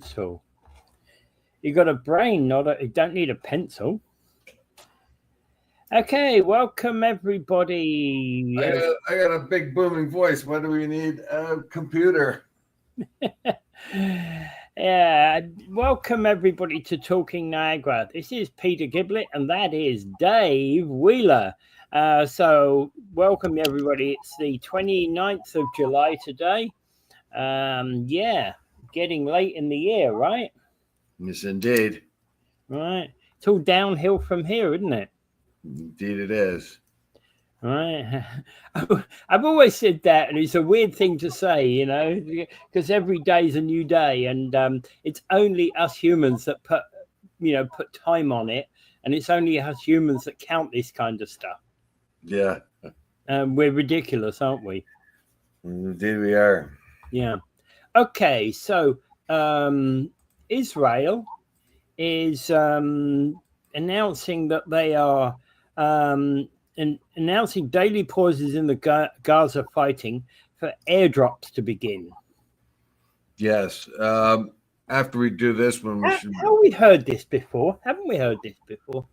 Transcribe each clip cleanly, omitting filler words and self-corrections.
pencil. You got a brain, you don't need a pencil. Okay, welcome everybody. I got a big booming voice. Why do we need a computer? Yeah, welcome everybody to Talking Niagara. This is Peter Giblett and that is Dave Wheeler. So welcome everybody. It's the 29th of July today. Yeah, getting late in the year, right? Yes, indeed. Right. It's all downhill from here, isn't it? Indeed it is. Right. I've always said that, and it's a weird thing to say, you know, because every day is a new day, and it's only us humans that put time on it, and it's only us humans that count this kind of stuff. Yeah. We're ridiculous, aren't we? Indeed we are. Yeah. Okay, so Israel is announcing that they are announcing daily pauses in the Gaza fighting for airdrops to begin. Yes. After we do this one, have we heard this before? Haven't we heard this before?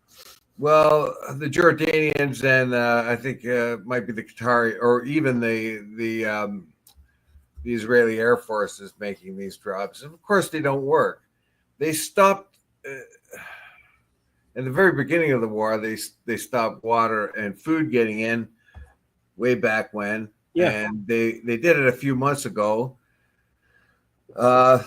Well, the Jordanians and I think might be the Qatari or even the Israeli Air Force is making these drops. And of course, they don't work. They stopped in the very beginning of the war. They stopped water and food getting in way back when. Yeah. And they did it a few months ago. I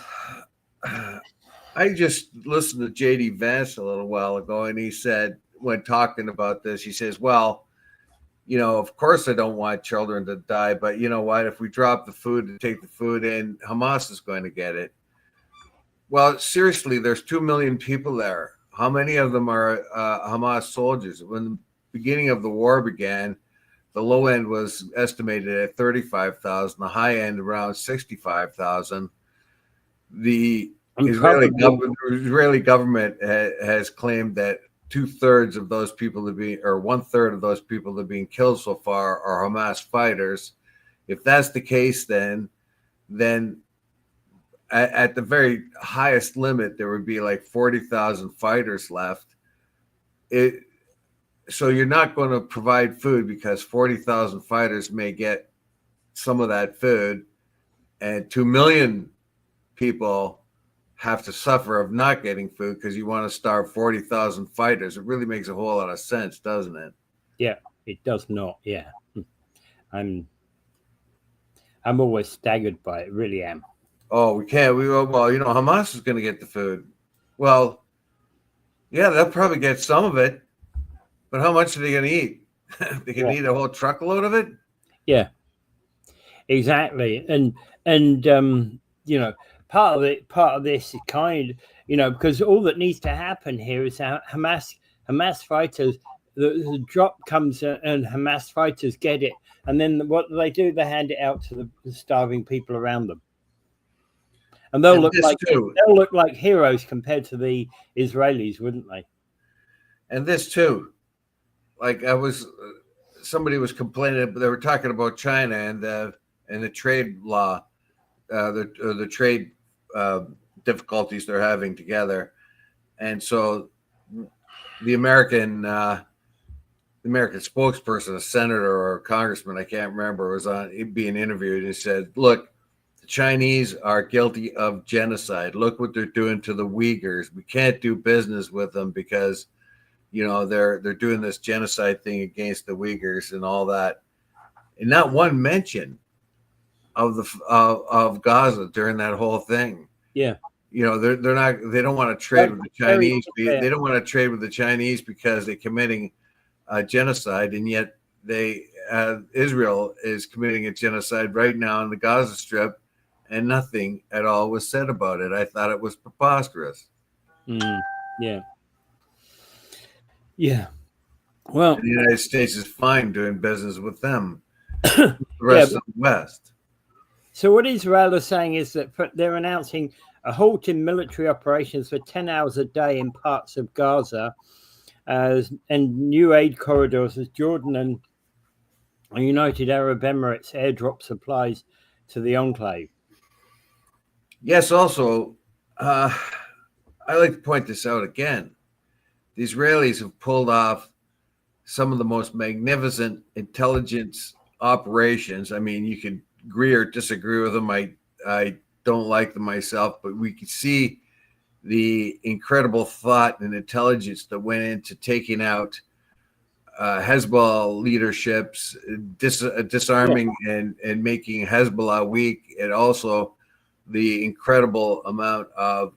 just listened to J.D. Vance a little while ago, and he said, when talking about this, he says, well, you know, of course I don't want children to die, but you know what? If we drop the food and take the food in, Hamas is going to get it. Well, seriously, there's 2 million people there. How many of them are Hamas soldiers? When the beginning of the war began, the low end was estimated at 35,000, the high end around 65,000. The Israeli government has claimed that 2/3 of those people or 1/3 of those people that are being killed so far are Hamas fighters. If that's the case, then at the very highest limit, there would be like 40,000 fighters left. So you're not going to provide food because 40,000 fighters may get some of that food, and 2 million people have to suffer of not getting food because you want to starve 40,000 fighters. It really makes a whole lot of sense, doesn't it? Yeah, it does not. Yeah, I'm always staggered by it. Really am. Oh, we can't. Well, you know, Hamas is going to get the food. Well, yeah, they'll probably get some of it, but how much are they going to eat? They can eat a whole truckload of it. Yeah, exactly. And you know, part of this is kind, you know, because all that needs to happen here is Hamas fighters. The drop comes and Hamas fighters get it, and then what do? They hand it out to the starving people around them. And they'll look like heroes compared to the Israelis, wouldn't they? And this too, like somebody was complaining. They were talking about China and the trade law, the trade difficulties they're having together, and so the American spokesperson, a senator or a congressman, I can't remember, was being interviewed and said, "Look, Chinese are guilty of genocide. Look what they're doing to the Uyghurs. We can't do business with them because, you know, they're doing this genocide thing against the Uyghurs and all that." And not one mention of Gaza during that whole thing. Yeah. You know, they don't want to trade with the Chinese. They don't want to trade with the Chinese because they're committing genocide, and yet Israel is committing a genocide right now in the Gaza Strip. And nothing at all was said about it. I thought it was preposterous. Yeah. Yeah. Well, and the United States is fine doing business with them. The rest of the West. So what Israel is saying is that they're announcing a halt in military operations for 10 hours a day in parts of Gaza, and new aid corridors as Jordan and United Arab Emirates airdrop supplies to the enclave. Yes, also, I like to point this out again. The Israelis have pulled off some of the most magnificent intelligence operations. I mean, you can agree or disagree with them. I don't like them myself, but we can see the incredible thought and intelligence that went into taking out Hezbollah leaderships, disarming and making Hezbollah weak, and also the incredible amount of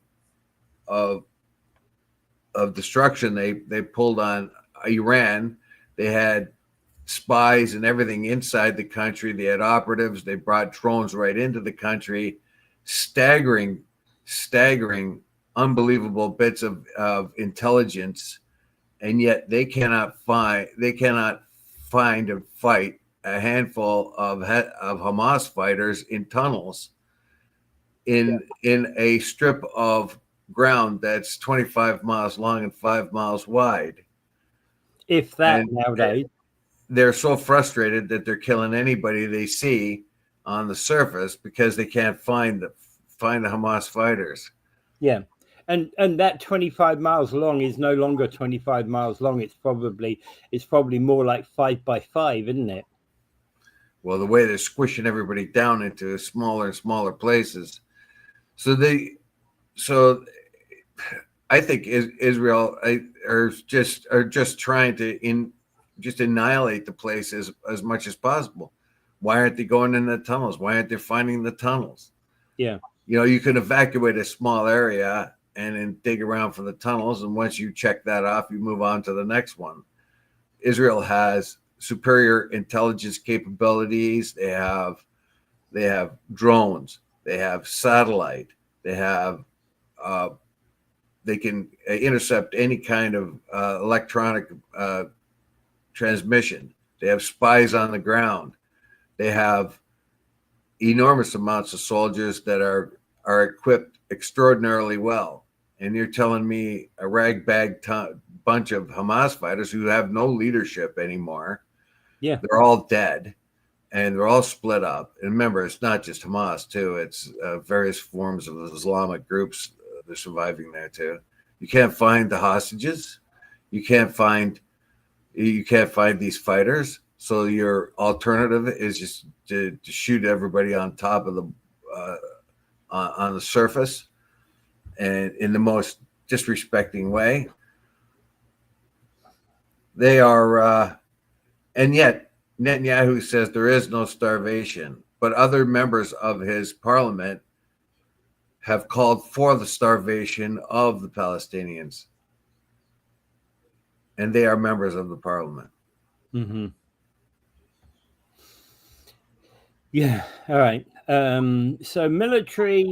destruction they pulled on Iran. They had spies and everything inside the country. They had operatives. They brought drones right into the country. Staggering, unbelievable bits of intelligence, and yet they cannot find and fight a handful of Hamas fighters in tunnels in a strip of ground that's 25 miles long and 5 miles wide. If that, nowadays. They're so frustrated that they're killing anybody they see on the surface because they can't find the Hamas fighters. Yeah. And that 25 miles long is no longer 25 miles long. It's probably more like 5 by 5, isn't it? Well, the way they're squishing everybody down into smaller and smaller places. So I think Israel are just trying to just annihilate the place as much as possible. Why aren't they going in the tunnels? Why aren't they finding the tunnels? Yeah. You can evacuate a small area and then dig around for the tunnels. And once you check that off, you move on to the next one. Israel has superior intelligence capabilities. They have drones. They have satellite. They have they can intercept any kind of electronic transmission. They have spies on the ground. They have enormous amounts of soldiers that are equipped extraordinarily well. And you're telling me a ragbag bunch of Hamas fighters who have no leadership anymore. Yeah. They're all dead and they're all split up. And remember, it's not just Hamas too. It's various forms of Islamic groups that are surviving there too. You can't find the hostages. You can't find these fighters. So your alternative is just to shoot everybody on top of the on the surface and in the most disrespecting way. They are, and yet Netanyahu says there is no starvation, but other members of his parliament have called for the starvation of the Palestinians, and they are members of the parliament. Mm-hmm. Yeah. All right. So military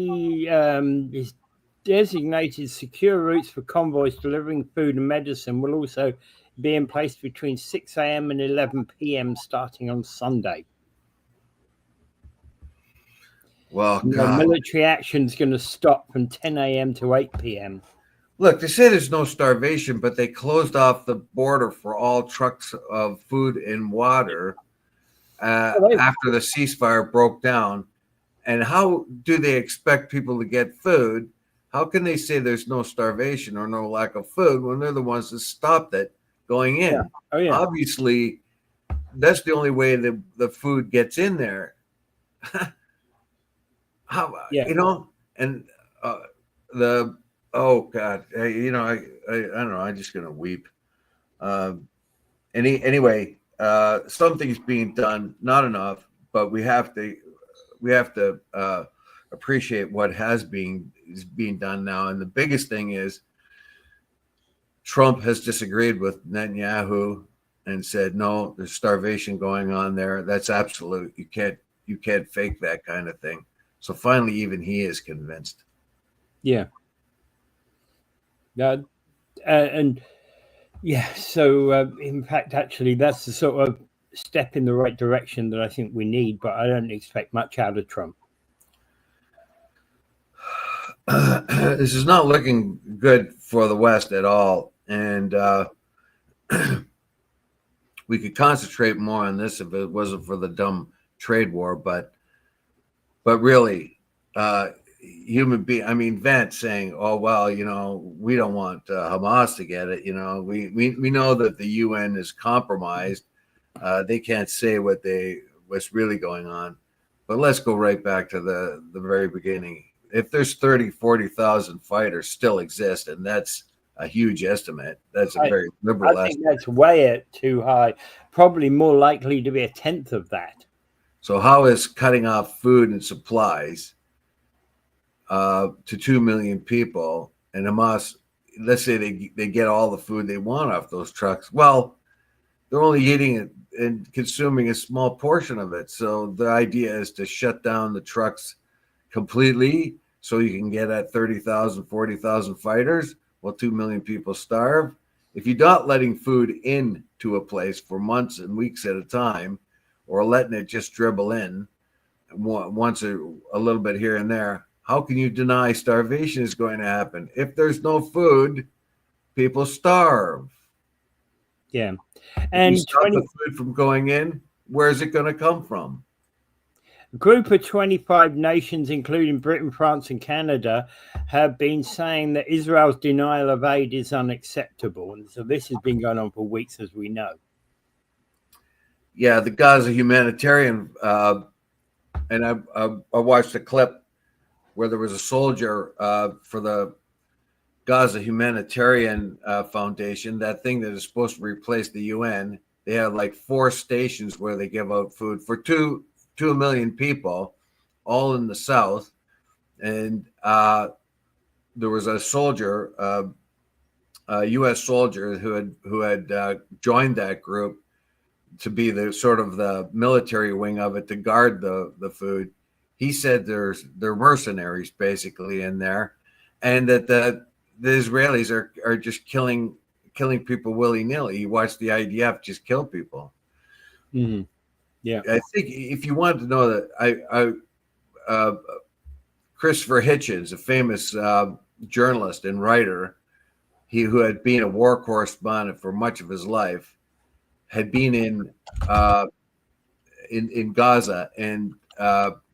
is designated secure routes for convoys delivering food and medicine will also be in place between 6 a.m. and 11 p.m. starting on Sunday. Well, military action is going to stop from 10 a.m. to 8 p.m. Look, they say there's no starvation, but they closed off the border for all trucks of food and water after the ceasefire broke down. And how do they expect people to get food? How can they say there's no starvation or no lack of food when they're the ones that stopped it going in? Yeah. Oh, yeah. Obviously, that's the only way the food gets in there. How, and oh God, I don't know. I'm just gonna weep. Anyway, something's being done, not enough, but we have to appreciate what is being done now. And the biggest thing is Trump has disagreed with Netanyahu and said, no, there's starvation going on there. That's absolute. You can't fake that kind of thing. So finally, even he is convinced. Yeah. And yeah, so in fact, actually, that's the sort of step in the right direction that I think we need, but I don't expect much out of Trump. This is not looking good for the West at all. And we could concentrate more on this if it wasn't for the dumb trade war. But really, human being. I mean, Vance saying, "Oh well, we don't want Hamas to get it." We know that the UN is compromised. They can't say what's really going on. But let's go right back to the very beginning. If there's 40,000 fighters still exist, and that's a huge estimate. That's a very liberal estimate. I think that's way too high. Probably more likely to be a tenth of that. So how is cutting off food and supplies to 2 million people, and Hamas, let's say they get all the food they want off those trucks? Well, they're only eating it and consuming a small portion of it. So the idea is to shut down the trucks completely so you can get at 30,000, 40,000 fighters while 2 million people starve. If you're not letting food into a place for months and weeks at a time, or letting it just dribble in once a little bit here and there, how can you deny starvation is going to happen? If there's no food, people starve. Yeah. And stop the food from going in, where's it going to come from? A group of 25 nations, including Britain, France, and Canada, have been saying that Israel's denial of aid is unacceptable. And so this has been going on for weeks, as we know. Yeah, the Gaza humanitarian, and I watched a clip where there was a soldier for the Gaza Humanitarian Foundation, that thing that is supposed to replace the UN. They have like 4 stations where they give out food for 2 million people, all in the south. And there was a soldier, a U.S. soldier who had joined that group to be the sort of the military wing of it to guard the food. He said they're mercenaries basically in there, and that the Israelis are just killing people willy-nilly. You watch the IDF just kill people. Mm-hmm. Yeah, I think if you want to know that, Christopher Hitchens, a famous journalist and writer, who had been a war correspondent for much of his life, had been in Gaza and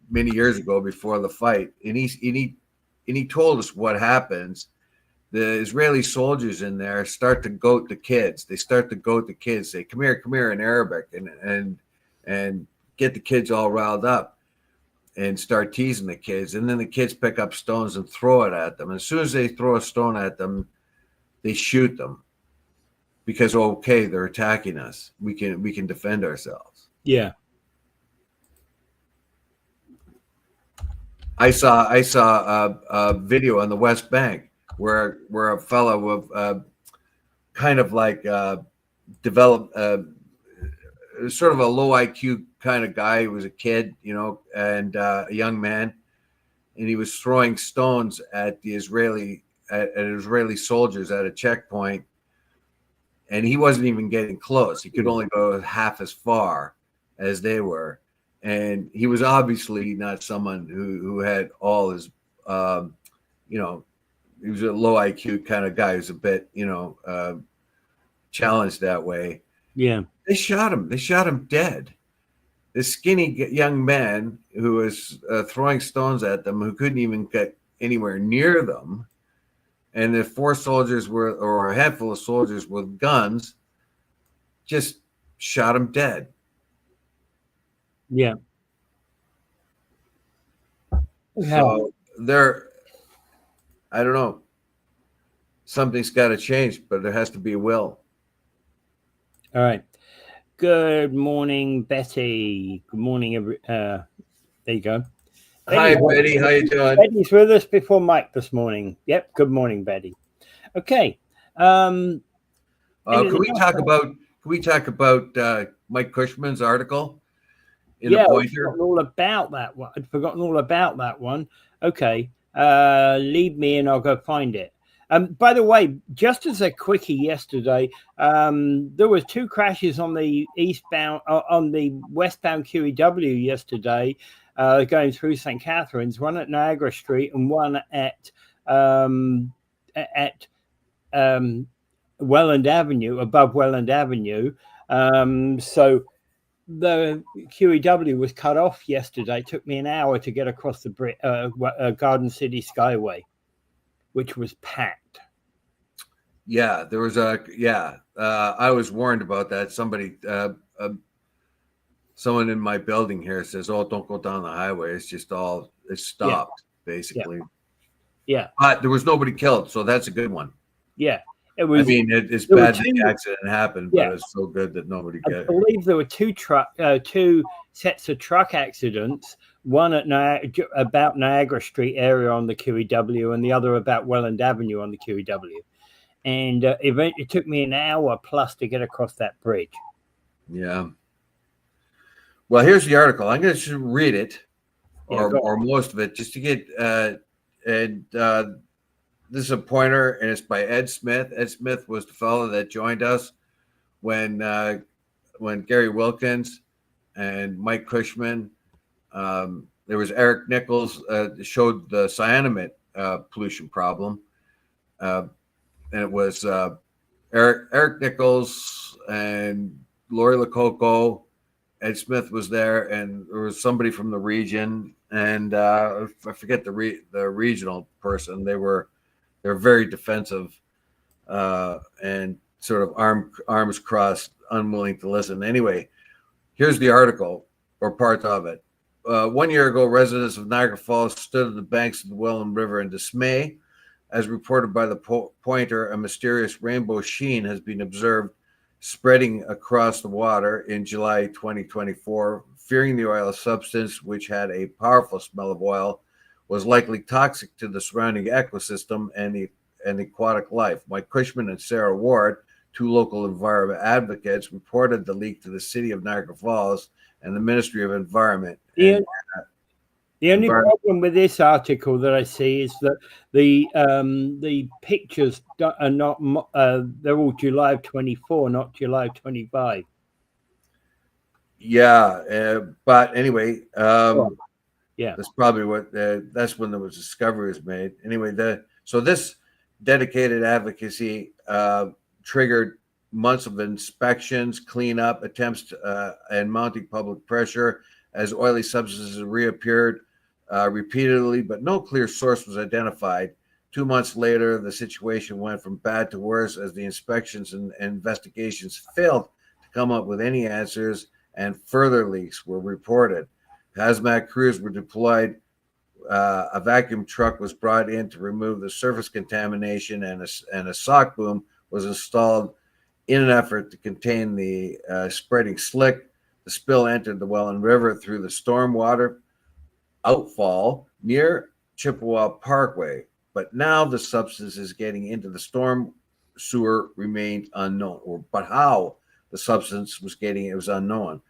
many years ago before the fight, and he told us what happens. The Israeli soldiers in there start to goat the kids. They start to goat the kids. Say, come here in Arabic, and get the kids all riled up and start teasing the kids. And then the kids pick up stones and throw it at them. As soon as they throw a stone at them, they shoot them because, okay, they're attacking us. We can defend ourselves. Yeah. I saw a video on the West Bank where a fellow with kind of like developed sort of a low IQ kind of guy. He was a kid, and a young man, and he was throwing stones at the Israeli soldiers at a checkpoint, and he wasn't even getting close. He could only go half as far as they were. And he was obviously not someone who had all his, he was a low IQ kind of guy. He was a bit, challenged that way. Yeah. They shot him. They shot him dead. This skinny young man who was throwing stones at them, who couldn't even get anywhere near them. And the 4 soldiers or a handful of soldiers with guns, just shot him dead. Yeah. So I don't know. Something's got to change, but there has to be a will. All right. Good morning, Betty. Good morning, there you go. Hi, Betty. How you doing? Betty's with us before Mike this morning. Yep. Good morning, Betty. Okay. Can we talk about Mike Cushman's article in the Pointer? I'd forgotten all about that one. Okay. Leave me and I'll go find it. By the way, just as a quickie yesterday, there was 2 crashes on the westbound QEW yesterday, going through St. Catharines, one at Niagara Street and one at Welland Avenue, above Welland Avenue. So the QEW was cut off yesterday. It took me an hour to get across the Garden City Skyway, which was packed. Yeah, there was I was warned about that. Somebody, someone in my building here says, "Oh, don't go down the highway. It's stopped, basically." Yeah. But there was nobody killed, so that's a good one. Yeah. It was. I mean, it's bad that the accident happened, but it's so good that nobody got. I believe there were two sets of truck accidents. One at about Niagara Street area on the QEW, and the other about Welland Avenue on the QEW. And it took me an hour plus to get across that bridge. Yeah. Well, here's the article. I'm going to read it, or most of it, just to get. This is a pointer, and it's by Ed Smith. Ed Smith was the fellow that joined us when Gary Wilkins and Mike Cushman. There was Eric Nichols showed the cyanamide pollution problem, and it was Eric Nichols and Lori Lococo. Ed Smith was there, and there was somebody from the region, and I forget the regional person. They're very defensive and sort of arms crossed, unwilling to listen. Anyway, here's the article, or part of it. 1 year ago, residents of Niagara Falls stood on the banks of the Welland River in dismay. As reported by the Pointer, a mysterious rainbow sheen has been observed spreading across the water in July 2024. Fearing the oil substance, which had a powerful smell of oil, was likely toxic to the surrounding ecosystem and aquatic life. Mike Cushman and Sarah Ward, two local environment advocates, reported the leak to the city of Niagara Falls and the Ministry of Environment. The only problem with this article that I see is that the pictures are not. They're all July of 24, not July of 25. Yeah, but anyway, that's probably that's when the discovery was made. Anyway, so this dedicated advocacy triggered months of inspections, cleanup attempts, and mounting public pressure as oily substances reappeared repeatedly, but no clear source was identified. 2 months later, the situation went from bad to worse as the inspections and investigations failed to come up with any answers, and further leaks were reported. Hazmat crews were deployed. A vacuum truck was brought in to remove the surface contamination, and a sock boom was installed in an effort to contain the spreading slick. The spill entered the Welland River through the stormwater outfall near Chippewa Parkway, but now the substance is getting into the storm sewer remained unknown, but how the substance was getting it was unknown.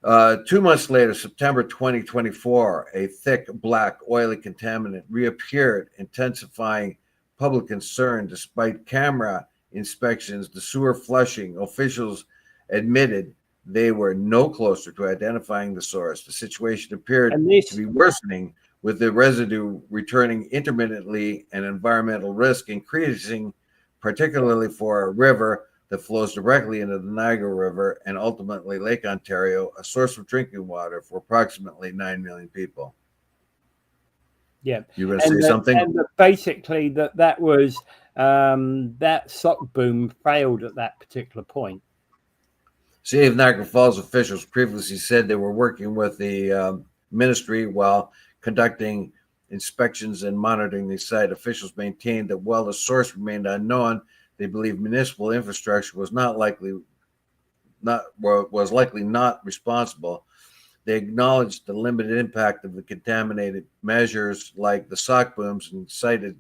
2 months later, September 2024, a thick, black, oily contaminant reappeared, intensifying public concern. Despite camera inspections, the sewer flushing, officials admitted they were no closer to identifying the source. The situation appeared to be worsening, with the residue returning intermittently and environmental risk increasing, particularly for a river that flows directly into the Niagara River and ultimately Lake Ontario, a source of drinking water for approximately 9 million people. Yeah. You going to say something? And basically that was that sock boom failed at that particular point. City of Niagara Falls officials previously said they were working with the ministry while conducting inspections and monitoring the site. Officials maintained that while the source remained unknown, they believe municipal infrastructure was likely not responsible. They acknowledged the limited impact of the contaminated measures like the sock booms and cited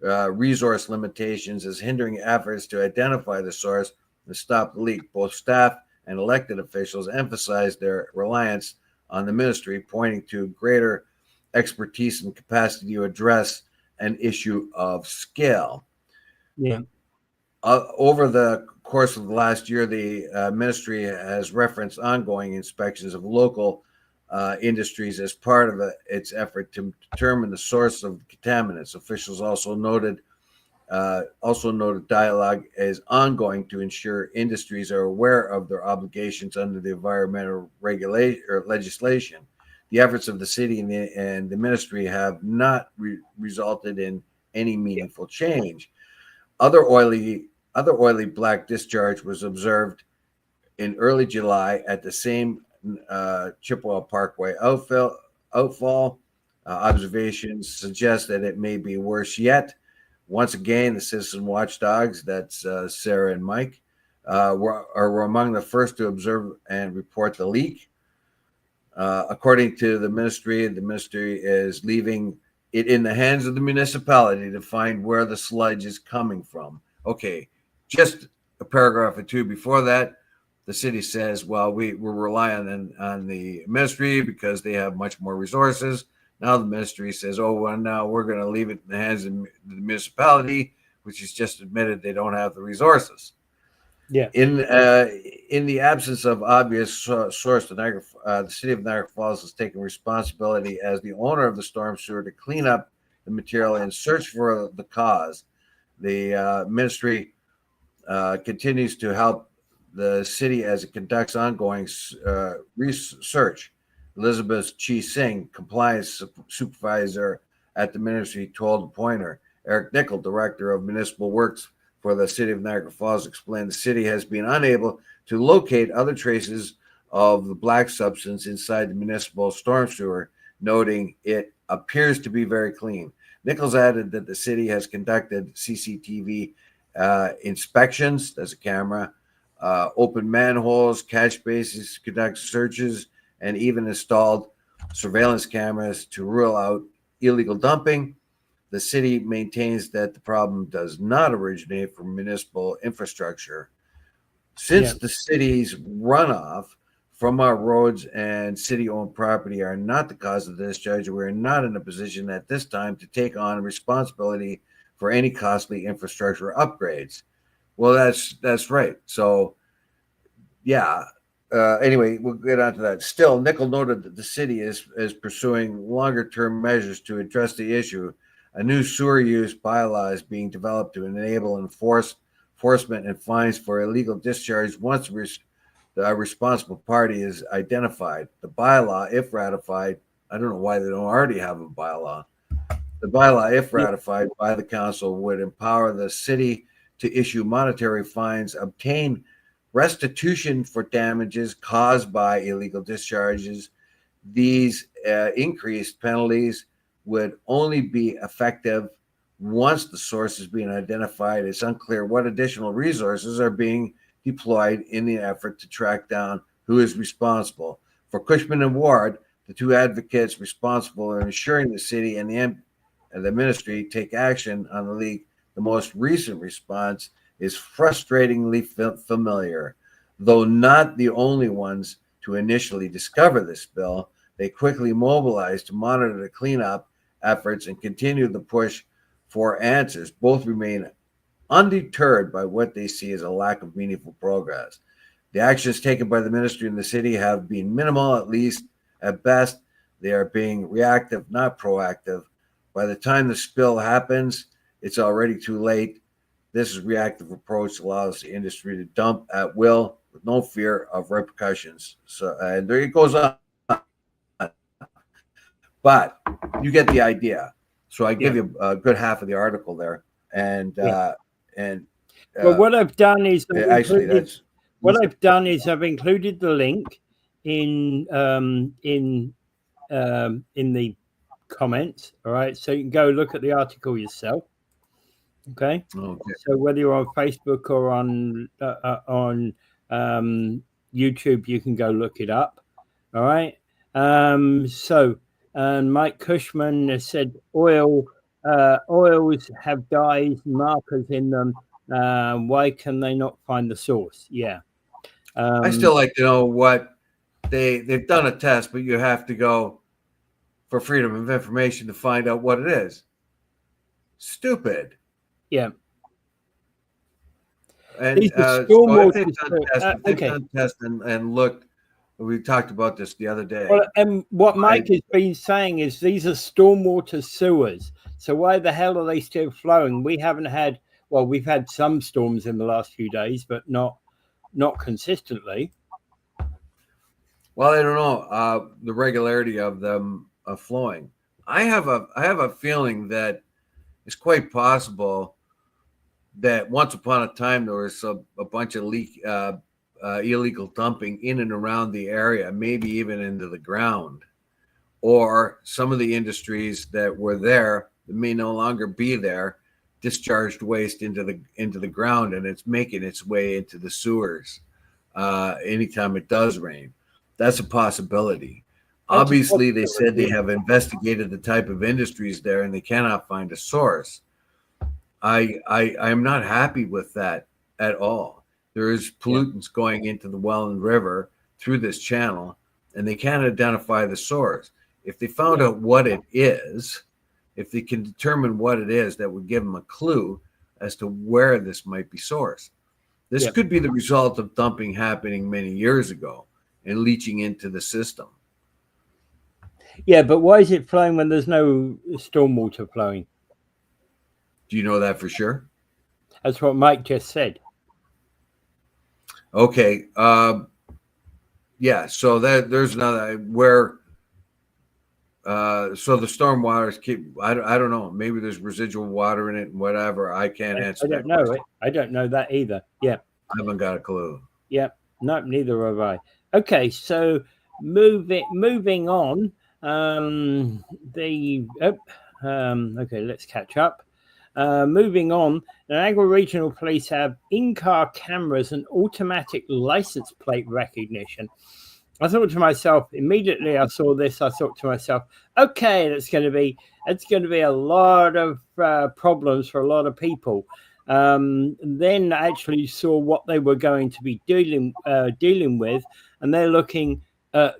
resource limitations as hindering efforts to identify the source and stop the leak. Both staff and elected officials emphasized their reliance on the ministry, pointing to greater expertise and capacity to address an issue of scale. Yeah. Over the course of the last year, the ministry has referenced ongoing inspections of local industries as part of its effort to determine the source of contaminants. Officials also noted Also noted dialogue is ongoing to ensure industries are aware of their obligations under the environmental regulation or legislation. The efforts of the city and the ministry have not resulted in any meaningful change. Other oily black discharge was observed in early July at the same Chippewa Parkway outfall. Observations suggest that it may be worse yet. Once again, the citizen watchdogs, that's Sarah and Mike, were among the first to observe and report the leak. According to the ministry is leaving it in the hands of the municipality to find where the sludge is coming from. Okay, just a paragraph or two before that, the city says, well, we're relying on the ministry because they have much more resources. Now the ministry says, oh, well, now we're going to leave it in the hands of the municipality, which has just admitted they don't have the resources. Yeah. In the absence of obvious source, the city of Niagara Falls has taken responsibility as the owner of the storm sewer to clean up the material and search for the cause. The ministry continues to help the city as it conducts ongoing research. Elizabeth Chi Singh, compliance supervisor at the ministry, told Pointer. Eric Nickel, director of municipal works for the city of Niagara Falls, explained the city has been unable to locate other traces of the black substance inside the municipal storm sewer, noting it appears to be very clean. Nichols added that the city has conducted CCTV inspections, there's a camera, open manholes, catch basins, conduct searches, and even installed surveillance cameras to rule out illegal dumping. The city maintains that the problem does not originate from municipal infrastructure. Since the city's runoff from our roads and city-owned property are not the cause of the discharge, we are not in a position at this time to take on responsibility for any costly infrastructure upgrades. Well, that's right. So, yeah. Anyway, we'll get on to that. Still, Nickel noted that the city is pursuing longer-term measures to address the issue. A new sewer use bylaw is being developed to enable enforcement and fines for illegal discharge once the responsible party is identified. The bylaw, if ratified, I don't know why they don't already have a bylaw. The bylaw, if ratified by the council, would empower the city to issue monetary fines, obtain restitution for damages caused by illegal discharges. These increased penalties would only be effective once the source is being identified. It's unclear what additional resources are being deployed in the effort to track down who is responsible. For Cushman and Ward, the two advocates responsible for ensuring the city and the ministry take action on the leak, the most recent response is frustratingly familiar. Though not the only ones to initially discover the spill, they quickly mobilized to monitor the cleanup efforts and continue the push for answers. Both remain undeterred by what they see as a lack of meaningful progress. The actions taken by the ministry and the city have been minimal, at least at best. They are being reactive, not proactive. By the time the spill happens, it's already too late. This reactive approach allows the industry to dump at will with no fear of repercussions. So, and there it goes on. But you get the idea. So I give you a good half of the article there, and well, what I've done is I've included the link in the comments. All right, so you can go look at the article yourself. Okay. So whether you're on Facebook or on YouTube, you can go look it up. All right. So Mike Cushman has said oils have dyes markers in them. Why can they not find the source? Yeah. I still like to know what they've done a test, but you have to go for freedom of information to find out what it is. Stupid. Yeah. And they've done tests and looked. We talked about this the other day. Well, and what Mike has been saying is these are stormwater sewers. So why the hell are they still flowing? We haven't had, well, we've had some storms in the last few days, but not consistently. Well, I don't know the regularity of them flowing. I have a feeling that it's quite possible that once upon a time there was a bunch of illegal dumping in and around the area, maybe even into the ground, or some of the industries that were there that may no longer be there discharged waste into the ground, and it's making its way into the sewers anytime it does rain. That's a possibility. Obviously, they said they have investigated the type of industries there and they cannot find a source. I'm not happy with that at all. There is pollutants going into the Welland River through this channel, and they can't identify the source. If they found out what it is, if they can determine what it is, that would give them a clue as to where this might be sourced. This could be the result of dumping happening many years ago and leaching into the system. Yeah, but why is it flowing when there's no stormwater flowing? Do you know that for sure? That's what Mike just said. Okay. Yeah. So there's another where. So the storm waters keep. I don't know. Maybe there's residual water in it and whatever. I can't answer. I don't know it. I don't know that either. Yeah. I haven't got a clue. Yeah. No, neither have I. Okay. So moving on. Okay. Let's catch up. Moving on, the Niagara Regional Police have in-car cameras and automatic license plate recognition. I thought to myself, immediately I saw this, I thought to myself, okay, that's going to be a lot of problems for a lot of people. Then I actually saw what they were going to be dealing with, and they're looking at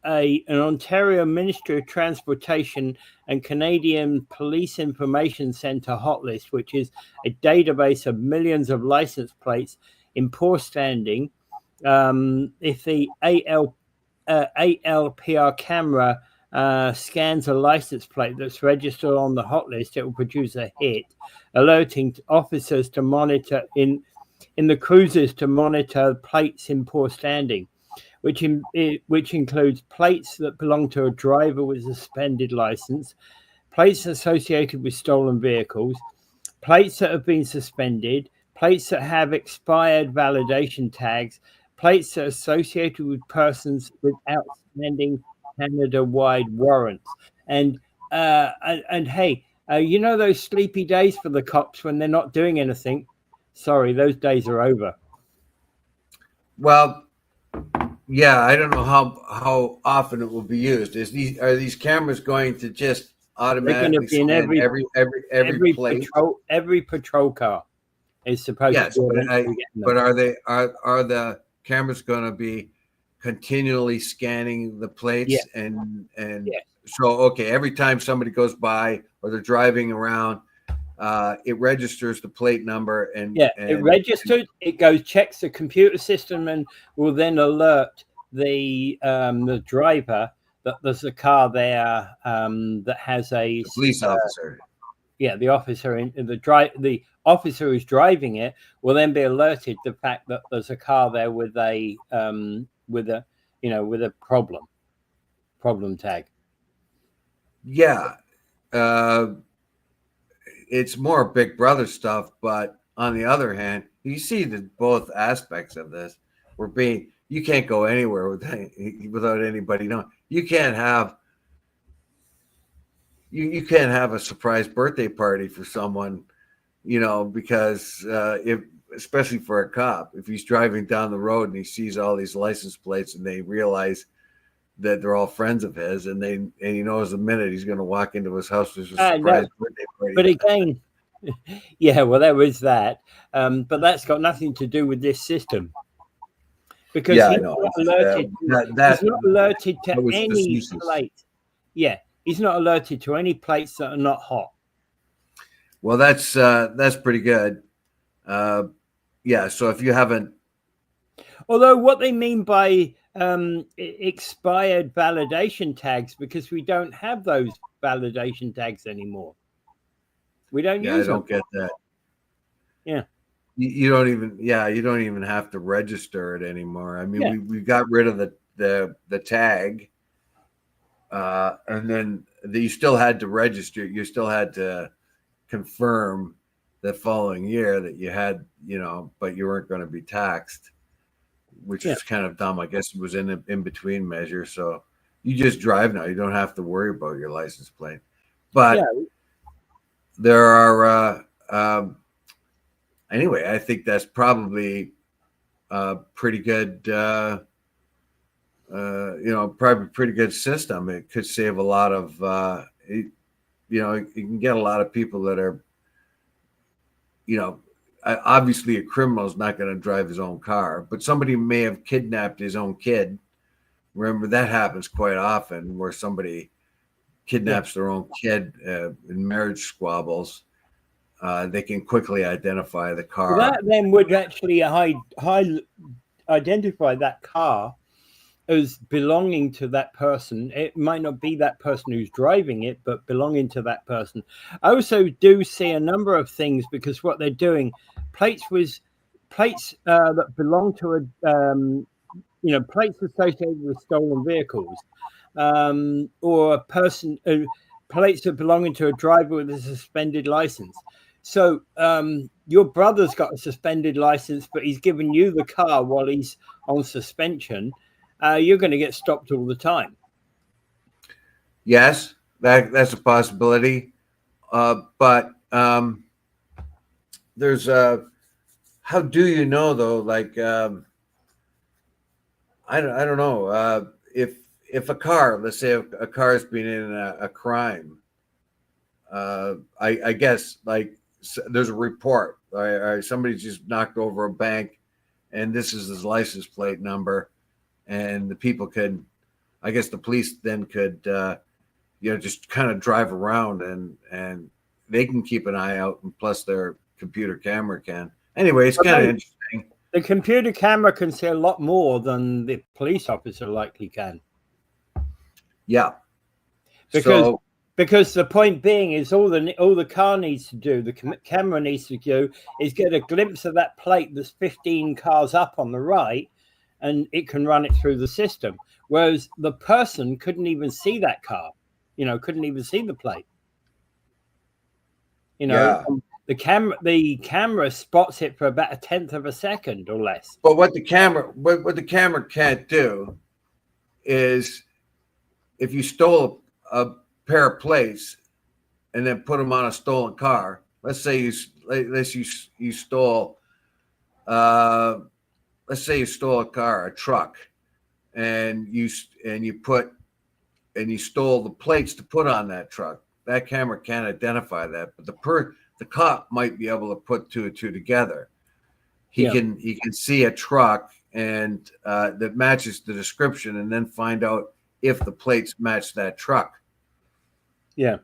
an Ontario Ministry of Transportation and Canadian Police Information Centre hot list, which is a database of millions of license plates in poor standing. If the ALPR camera scans a license plate that's registered on the hot list, it will produce a hit, alerting officers to monitor in the cruisers to monitor plates in poor standing, which includes plates that belong to a driver with a suspended license, plates associated with stolen vehicles, plates that have been suspended, plates that have expired validation tags, plates that are associated with persons with outstanding Canada-wide warrants. And hey, you know those sleepy days for the cops when they're not doing anything? Sorry, those days are over. Well, yeah, I don't know how often it will be used. Are these cameras going to just automatically scan every plate? Every patrol car is supposed to. But are the cameras going to be continually scanning the plates? So okay, every time somebody goes by or they're driving around, it registers the plate number and it registers. It goes, checks the computer system, and will then alert the driver that there's a car there that has a police officer. The officer the officer who's driving it will then be alerted the fact that there's a car there with a problem tag. Yeah. It's more Big Brother stuff, but on the other hand, you see both aspects of this. You can't go anywhere without anybody knowing. You can't have a surprise birthday party for someone, because especially for a cop, if he's driving down the road and he sees all these license plates and they realize that they're all friends of his, and he knows the minute he's going to walk into his house, there's a surprise birthday party. But again, well, there is that, but that's got nothing to do with this system, because he's not alerted. He's not alerted to any plates. Yeah, he's not alerted to any plates that are not hot. Well, that's pretty good. So if you haven't, although what they mean by expired validation tags, because we don't have those validation tags anymore. We don't Yeah, use I don't them. get that. Yeah. You don't even, yeah, you don't even have to register it anymore. I mean, Yeah. we got rid of the tag, and then you still had to register. You still had to confirm the following year that you had, but you weren't going to be taxed, which Yeah. is kind of dumb. I guess it was in between measure. So you just drive now. You don't have to worry about your license plate. But Yeah. there are. Anyway, I think that's probably a pretty good, probably pretty good system. It could save a lot of, you can get a lot of people that are, obviously a criminal is not going to drive his own car, but somebody may have kidnapped his own kid. Remember, that happens quite often where somebody kidnaps their own kid in marriage squabbles. They can quickly identify the car. Well, that then would actually identify that car as belonging to that person. It might not be that person who's driving it, but belonging to that person. I also do see a number of things, because what they're doing, plates that belong to a, plates associated with stolen vehicles, or a person, plates that belonging to a driver with a suspended license. So your brother's got a suspended license, but he's given you the car while he's on suspension. You're going to get stopped all the time. Yes, that's a possibility. But there's how do you know though? Like I don't know if a car, let's say a car has been in a crime. I guess like there's a report. Somebody just knocked over a bank, and this is his license plate number, and the people could, I guess the police then could, just kind of drive around and they can keep an eye out, and plus their computer camera can. Anyway, it's kind of interesting. The computer camera can see a lot more than the police officer likely can. Yeah. Because the point being is all the car needs to do, the camera needs to do, is get a glimpse of that plate that's 15 cars up on the right, and it can run it through the system. Whereas the person couldn't even see that car, couldn't even see the plate. The camera spots it for about 1/10 of a second or less. But what the camera can't do is, if you stole a pair of plates and then put them on a stolen car. Let's say you stole, let's say you stole a car, a truck, and you stole the plates to put on that truck. That camera can't identify that, but the cop might be able to put two and two together. He can see a truck and that matches the description, and then find out if the plates match that truck. Yeah.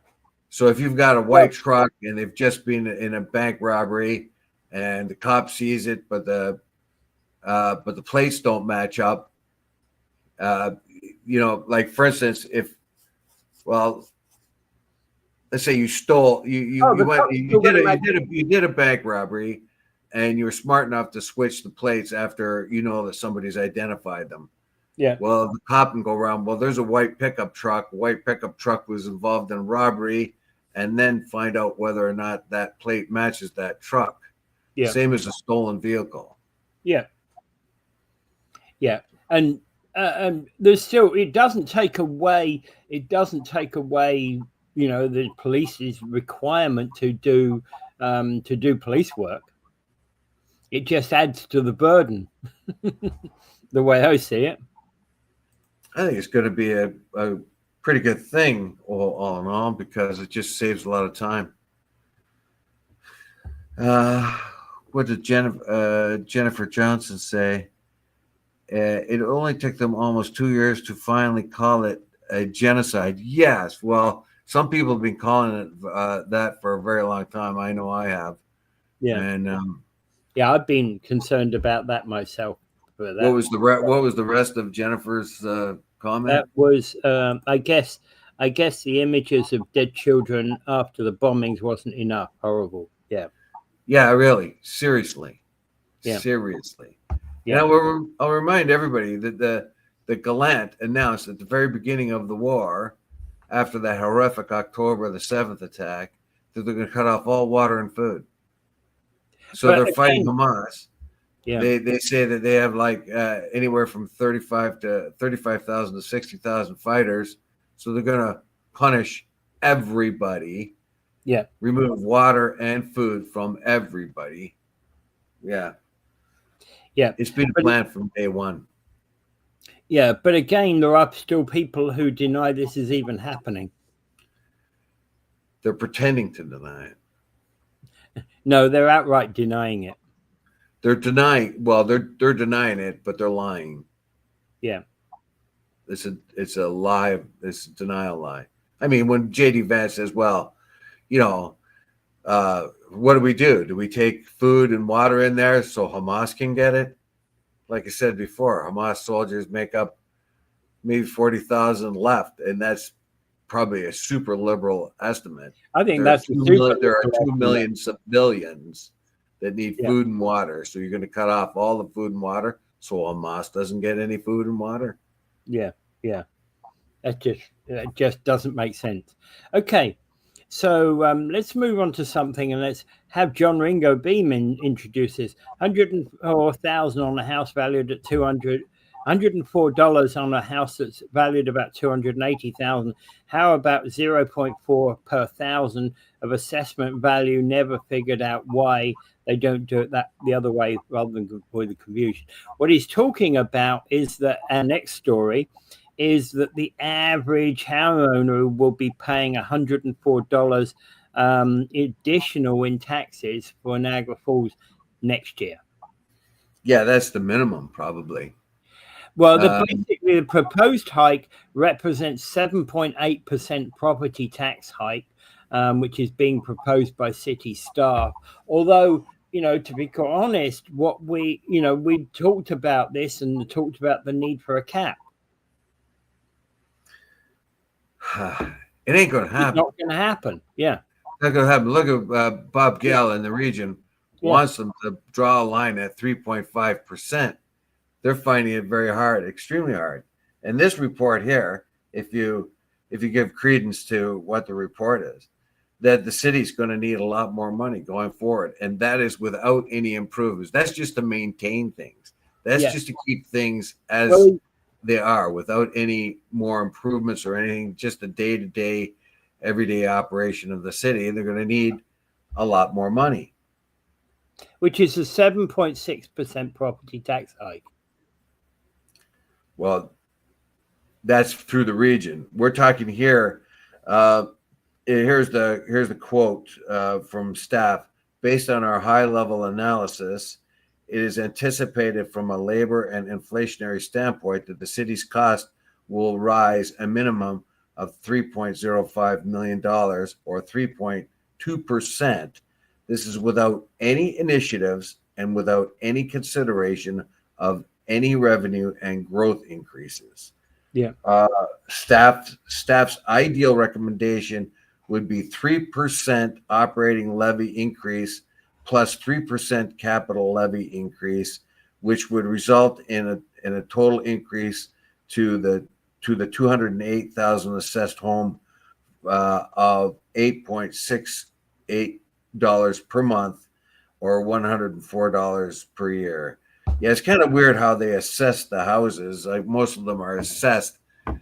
So if you've got a white truck and they've just been in a bank robbery, and the cop sees it, but the plates don't match up, like for instance, let's say you stole, you did a bank robbery, and you were smart enough to switch the plates after that somebody's identified them. Yeah. Well, the cop can go around. Well, there's a white pickup truck. The white pickup truck was involved in robbery, and then find out whether or not that plate matches that truck. Yeah. Same as a stolen vehicle. Yeah. Yeah. And there's still, it doesn't take away, the police's requirement to do police work. It just adds to the burden. The way I see it. I think it's going to be a pretty good thing all in all, because it just saves a lot of time. What did Jennifer Johnson say? It only took them almost 2 years to finally call it a genocide. Yes, well, some people have been calling it that for a very long time. I know I have. Yeah, and I've been concerned about that myself. For that. What was the rest of Jennifer's comment? That was, I guess, I guess the images of dead children after the bombings wasn't enough. Horrible. Yeah. Yeah, really. Seriously. Yeah. Seriously. Yeah. And I'll remind everybody that the Gallant announced at the very beginning of the war, after that horrific October the 7th attack, that they're going to cut off all water and food. So But they're fighting again, Hamas. yeah. They say that they have like anywhere from 35,000 to 60,000 fighters. So they're going to punish everybody. Yeah. Remove water and food from everybody. Yeah. Yeah. It's been planned from day one. Yeah. But again, there are still people who deny this is even happening. They're pretending to deny it. No, they're outright denying it. They're denying. Well, they're denying it, but they're lying. Yeah. It's a lie. It's a denial lie. I mean, when J.D. Vance says, "Well, you know, what do? Do we take food and water in there so Hamas can get it?" Like I said before, Hamas soldiers make up maybe 40,000 left, and that's probably a super liberal estimate. I think there that's there are 2 million civilians that need food and water. So you're going to cut off all the food and water so Hamas doesn't get any food and water? Yeah, yeah. That just doesn't make sense. Okay, so let's move on to something, and let's have John Ringo Beeman introduce this. $104,000 on a house valued at $104 on a house that's valued about $280,000. How about 0.4 per thousand of assessment value? Never figured out why they don't do it the other way rather than avoid the confusion. What he's talking about is that our next story is that the average homeowner will be paying $104 additional in taxes for Niagara Falls next year. Yeah, that's the minimum, probably. Well, basically, the proposed hike represents 7.8% property tax hike, which is being proposed by city staff. Although, to be quite honest, we talked about this and talked about the need for a cap. It ain't going to happen. It's not going to happen. Yeah. Not going to happen. Look at Bob Gale in the region wants them to draw a line at 3.5%. They're finding it very hard, extremely hard. And this report here, if you give credence to what the report is, that the city's going to need a lot more money going forward. And that is without any improvements. That's just to maintain things. That's just to keep things as they are without any more improvements or anything, just the day-to-day, everyday operation of the city. And they're going to need a lot more money. Which is a 7.6% property tax hike. Well, that's through the region. We're talking here. Here's the quote from staff. Based on our high-level analysis, it is anticipated from a labor and inflationary standpoint that the city's cost will rise a minimum of $3.05 million or 3.2%. This is without any initiatives and without any consideration of any revenue and growth increases. Yeah. Staff's ideal recommendation would be 3% operating levy increase plus 3% capital levy increase, which would result in a total increase to the 208,000 assessed home of $8.68 per month or $104 per year. Yeah, it's kind of weird how they assess the houses. Like most of them are assessed at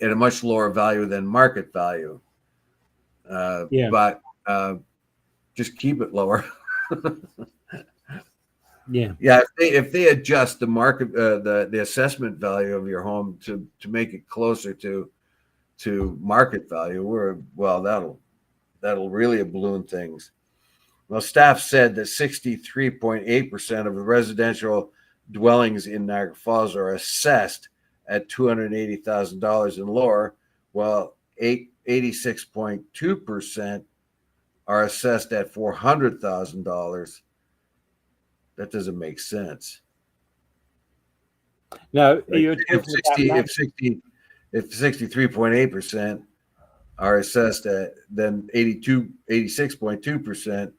a much lower value than market value. But just keep it lower. Yeah. If they adjust the market, the assessment value of your home to make it closer to market value, that'll really balloon things. Well, staff said that 63.8% of the residential dwellings in Niagara Falls are assessed at $280,000 and lower, while 86.2% are assessed at $400,000. That doesn't make sense. No, if 63.8%, are assessed at then 86.2%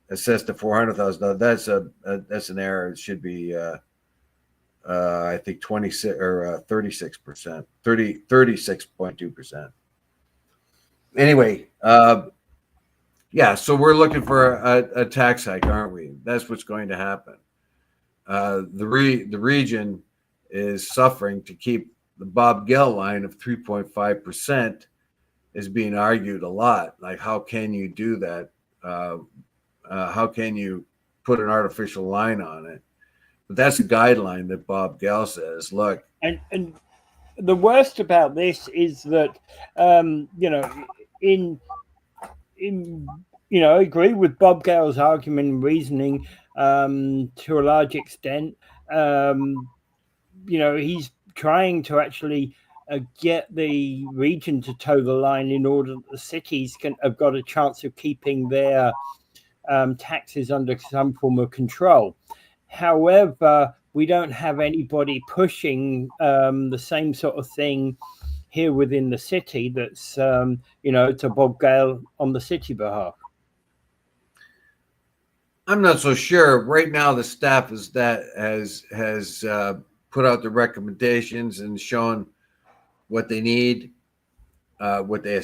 assessed to $400,000. That's an error. It should be I think 26 or 36%, 36.2%. Anyway, yeah, so we're looking for a tax hike, aren't we? That's what's going to happen. The region is suffering to keep the Bob Gale line of 3.5% is being argued a lot. Like, how can you do that? How can you put an artificial line on it? But that's a guideline that Bob Gale says, look. And the worst about this is that, in I agree with Bob Gale's argument and reasoning to a large extent. He's trying to actually get the region to toe the line in order that the cities have got a chance of keeping their taxes under some form of control. However, we don't have anybody pushing the same sort of thing here within the city that's, to Bob Gale on the city behalf. I'm not so sure. Right now, the staff has put out the recommendations and shown what they need, what they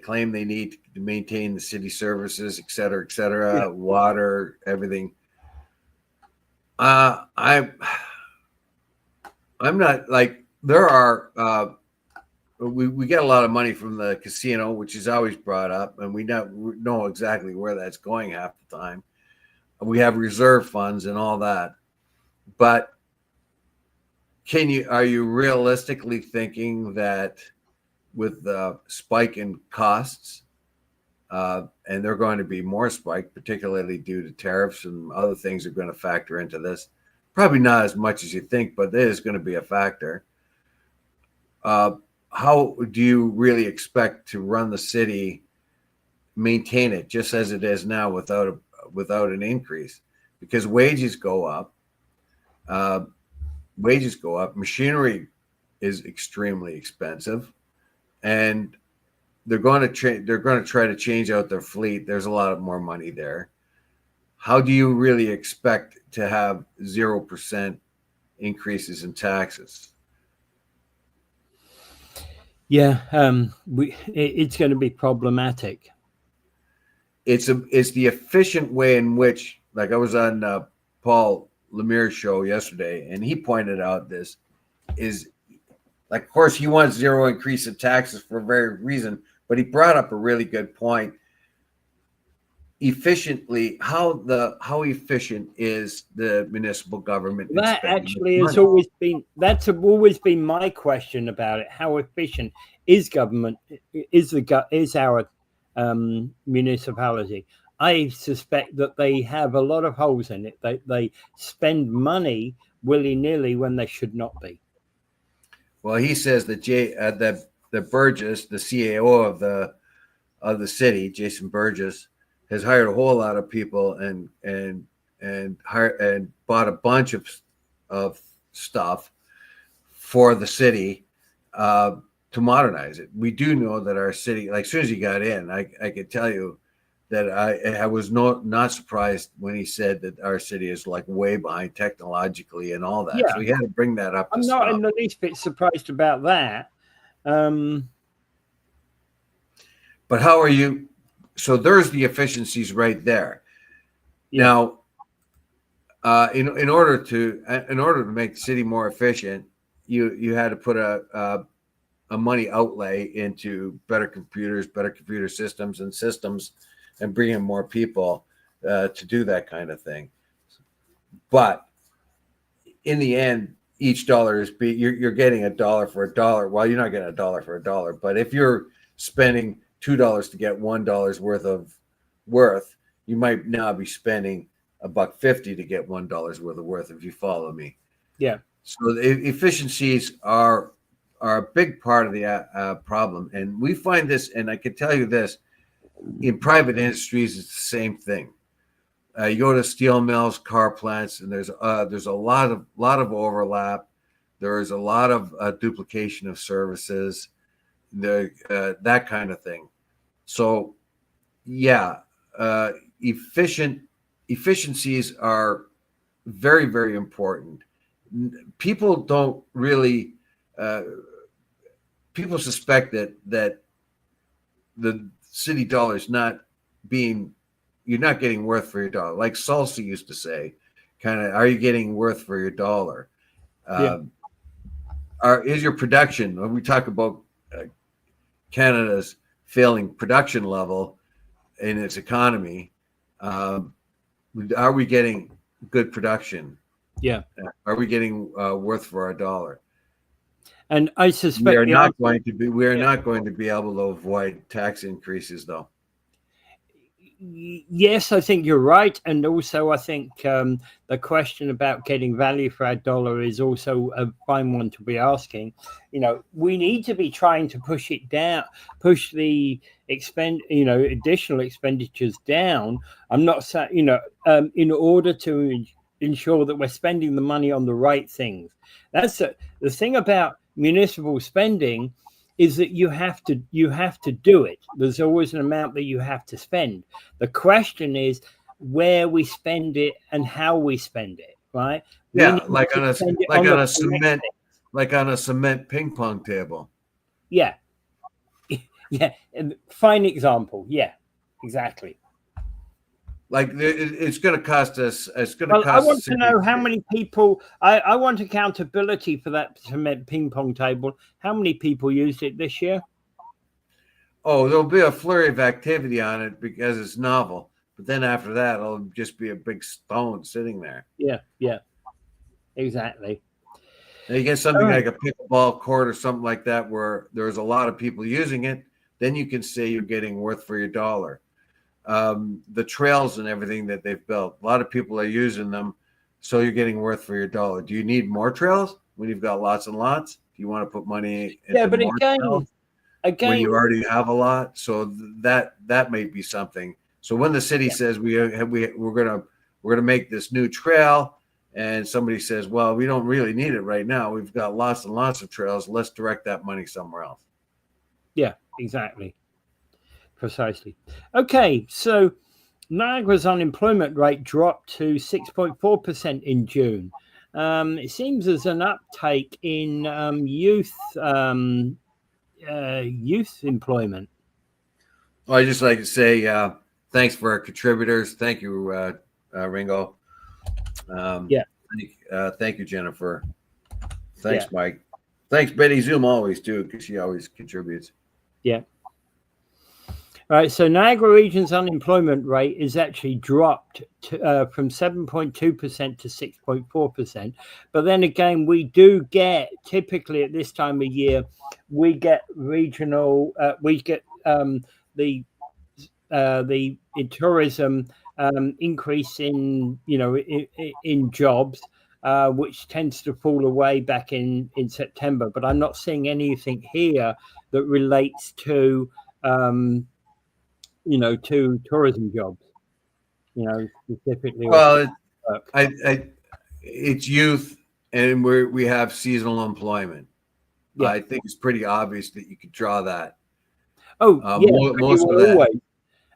claim they need to maintain the city services, et cetera, Yeah. water, everything. I'm not like there are. We get a lot of money from the casino, which is always brought up, and we know exactly where that's going half the time. We have reserve funds and all that, but are you realistically thinking that with the spike in costs, and they're going to be more spiked, particularly due to tariffs and other things are going to factor into this? Probably not as much as you think, but it is going to be a factor. How do you really expect to run the city, maintain it just as it is now without an increase? Because wages go up. Machinery is extremely expensive, and they're going to try to change out their fleet. There's a lot more money there. How do you really expect to have 0% increases in taxes? Yeah, it's going to be problematic. It's the efficient way in which, like, I was on Paul Lemire's show yesterday, and he pointed out this is, like, of course, he wants zero increase in taxes for a very reason, but he brought up a really good point. Efficiently, how efficient is the municipal government? That actually has always been my question about it. How efficient is government? Is our municipality? I suspect that they have a lot of holes in it. They spend money willy-nilly when they should not be. Well, he says that that Burgess, the CAO of the city, Jason Burgess, has hired a whole lot of people and bought a bunch of stuff for the city to modernize it. We do know that our city, like, as soon as he got in, I could tell you that I was not surprised when he said that our city is, like, way behind technologically and all that. Yeah. So he had to bring that up. I'm not in the least bit surprised about that. But how are you? So there's the efficiencies right there. Yeah. Now, in order to make the city more efficient, you had to put a money outlay into better computers, better computer systems, and bring in more people to do that kind of thing. But in the end, each dollar is you're getting a dollar for a dollar. Well, you're not getting a dollar for a dollar, but if you're spending $2 to get $1 worth, you might now be spending $1.50 to get $1 worth, if you follow me. Yeah. So the efficiencies are a big part of the problem, and we find this. And I can tell you this: in private industries, it's the same thing. You go to steel mills, car plants, and there's a lot of overlap. There is a lot of duplication of services. that kind of thing. So, yeah, efficiencies are very, very important. People don't really. People suspect that the city dollar is not being. You're not getting worth for your dollar, like Salsa used to say. Kind of, are you getting worth for your dollar? Yeah. Is your production? When we talk about Canada's failing production level in its economy, are we getting good production? Yeah. Are we getting worth for our dollar? And I suspect we are not going to be. We are not going to be able to avoid tax increases, though. Yes, I think you're right. And also, I think the question about getting value for our dollar is also a fine one to be asking. We need to be trying to push it down, push the additional expenditures down. I'm not saying, in order to ensure that we're spending the money on the right things. That's the thing about municipal spending, is that you have to do it. There's always an amount that you have to spend. The question is where we spend it and how we spend it, right? Yeah, like on a cement ping pong table. Yeah. Yeah. Fine example. Yeah, exactly. Like it's going to cost us. It's going to cost. I want to know how many people. I want accountability for that cement ping pong table. How many people used it this year? Oh, there'll be a flurry of activity on it because it's novel. But then after that, it'll just be a big stone sitting there. Yeah, exactly. And you get something like a pickleball court or something like that where there's a lot of people using it. Then you can say you're getting worth for your dollar. The trails and everything that they've built, a lot of people are using them, so you're getting worth for your dollar. Do you need more trails when you've got lots and lots? Do you want to put money into but more trails when you already have a lot? So that may be something. So when the city says we're gonna make this new trail, and somebody says, well, we don't really need it right now, we've got lots and lots of trails, let's direct that money somewhere else. Yeah, exactly. Precisely. Okay, so Niagara's unemployment rate dropped to 6.4% in June. It seems there's an uptake in youth employment. Well, I just like to say thanks for our contributors. Thank you, Ringo. Thank you, Jennifer. Thanks, Mike. Thanks, Betty Zoom, always too, because she always contributes. Yeah. All right, so Niagara Region's unemployment rate is actually dropped from 7.2% to 6.4%. But then again, we do get, typically at this time of year, we get regional, the in tourism increase in jobs, which tends to fall away back in September. But I'm not seeing anything here that relates to to tourism jobs, specifically. Well, it's youth, and we have seasonal employment. Yeah. I think it's pretty obvious that you could draw that. Oh, most of that. Always.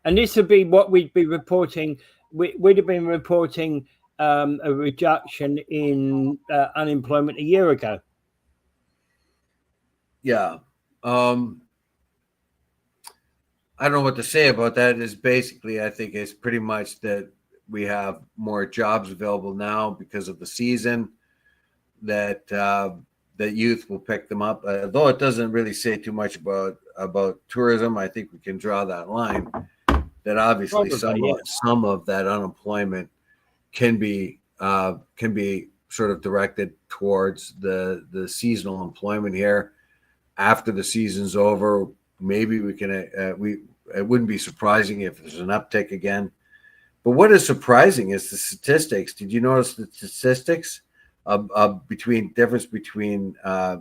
And this would be what we'd be reporting. We'd have been reporting a reduction in unemployment a year ago. Yeah. I don't know what to say about that. Is basically, I think it's pretty much that we have more jobs available now because of the season, that that youth will pick them up. Though it doesn't really say too much about tourism, I think we can draw that line. That obviously some of that unemployment can be sort of directed towards the seasonal employment here. After the season's over, maybe we can it wouldn't be surprising if there's an uptick again. But what is surprising is the statistics. Did you notice the statistics difference between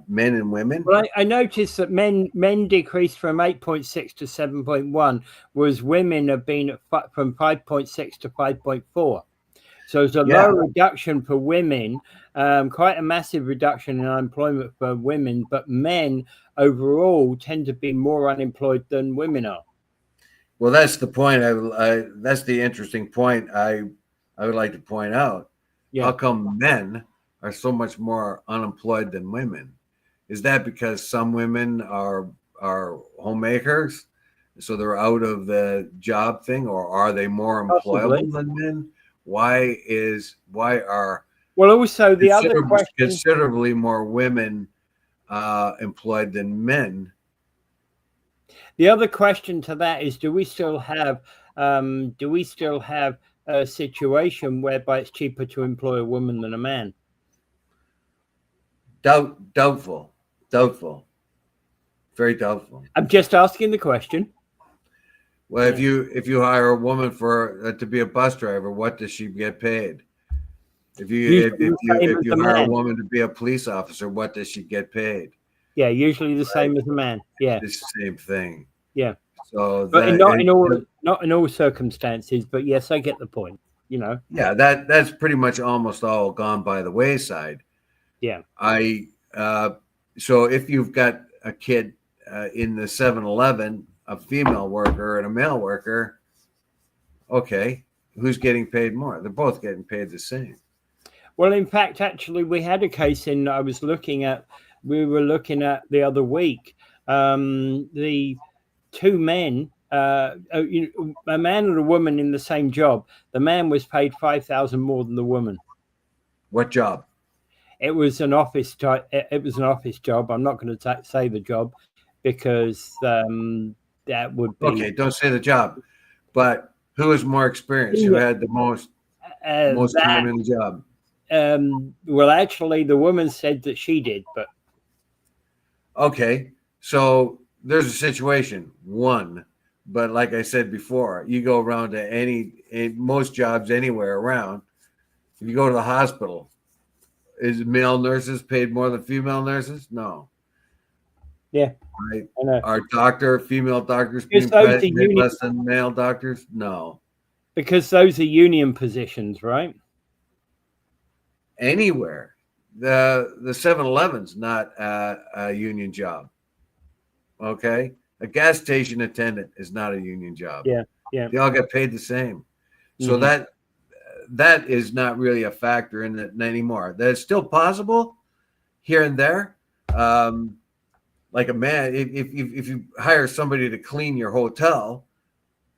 men and women? Well, I noticed that men decreased from 8.6 to 7.1, whereas women have been from 5.6 to 5.4. So it's a low reduction for women, quite a massive reduction in unemployment for women, but men overall tend to be more unemployed than women are. Well, that's the point. That's the interesting point I would like to point out. Yeah. How come men are so much more unemployed than women? Is that because some women are homemakers, so they're out of the job thing, or are they more Possibly. employable than men? Why are Well, also the other question, considerably more women employed than men? the other question to that is, do we still have a situation whereby it's cheaper to employ a woman than a man? Doubtful, very doubtful. I'm just asking the question. Well, if you hire a woman for to be a bus driver, what does she get paid? If you hire a woman to be a police officer, what does she get paid? Yeah, usually the same as a man. Yeah, it's the same thing. Yeah. So but not in all circumstances. But yes, I get the point. Yeah, that's pretty much almost all gone by the wayside. Yeah. So if you've got a kid in the 7-Eleven, a female worker and a male worker, okay, who's getting paid more? They're both getting paid the same. Well, in fact, actually, we had a case we were looking at the other week. The two men, a man and a woman in the same job. The man was paid $5,000 more than the woman. What job? It was an office type. It was an office job. I'm not going to say the job because that would be okay. Don't say the job, but who is more experienced? Who had the most time in the job? Well, actually, the woman said that she did, but okay. So there's a situation. But like I said before, you go around to most jobs anywhere around. If you go to the hospital, is male nurses paid more than female nurses? No. Yeah. Right. Are female doctors being paid less than male doctors? No. Because those are union positions, right? Anywhere. The 7-Eleven's not a union job. Okay. A gas station attendant is not a union job. Yeah. They all get paid the same. So that is not really a factor in it anymore. That's still possible here and there. Like a man, if you hire somebody to clean your hotel,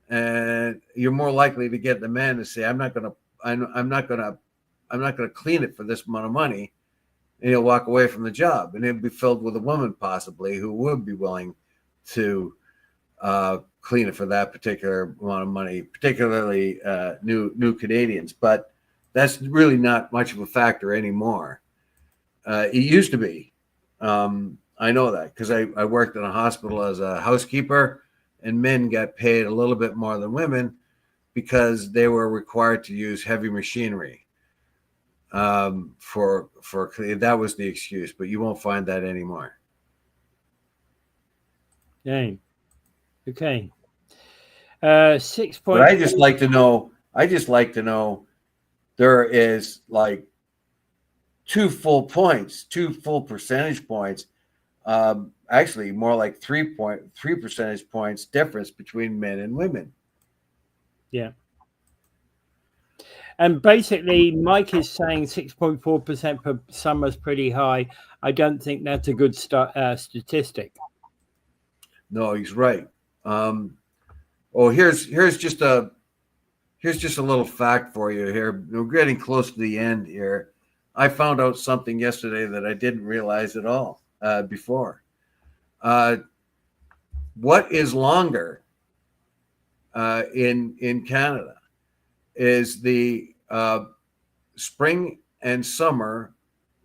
and you're more likely to get the man to say, I'm not gonna clean it for this amount of money, and he'll walk away from the job, and it'll be filled with a woman possibly who would be willing to clean it for that particular amount of money, particularly new Canadians. But that's really not much of a factor anymore. It used to be. I know that because I worked in a hospital as a housekeeper, and men got paid a little bit more than women because they were required to use heavy machinery. For that was the excuse, but you won't find that anymore. Okay. 6 But I just like to know there is like 2 full percentage points. Actually more like 3 percentage points difference between men and women. Yeah. And basically, Mike is saying 6.4% per summer is pretty high. I don't think that's a good statistic. No, he's right. Here's just a little fact for you here. We're getting close to the end here. I found out something yesterday that I didn't realize at all before. What is longer in Canada? Is the spring and summer,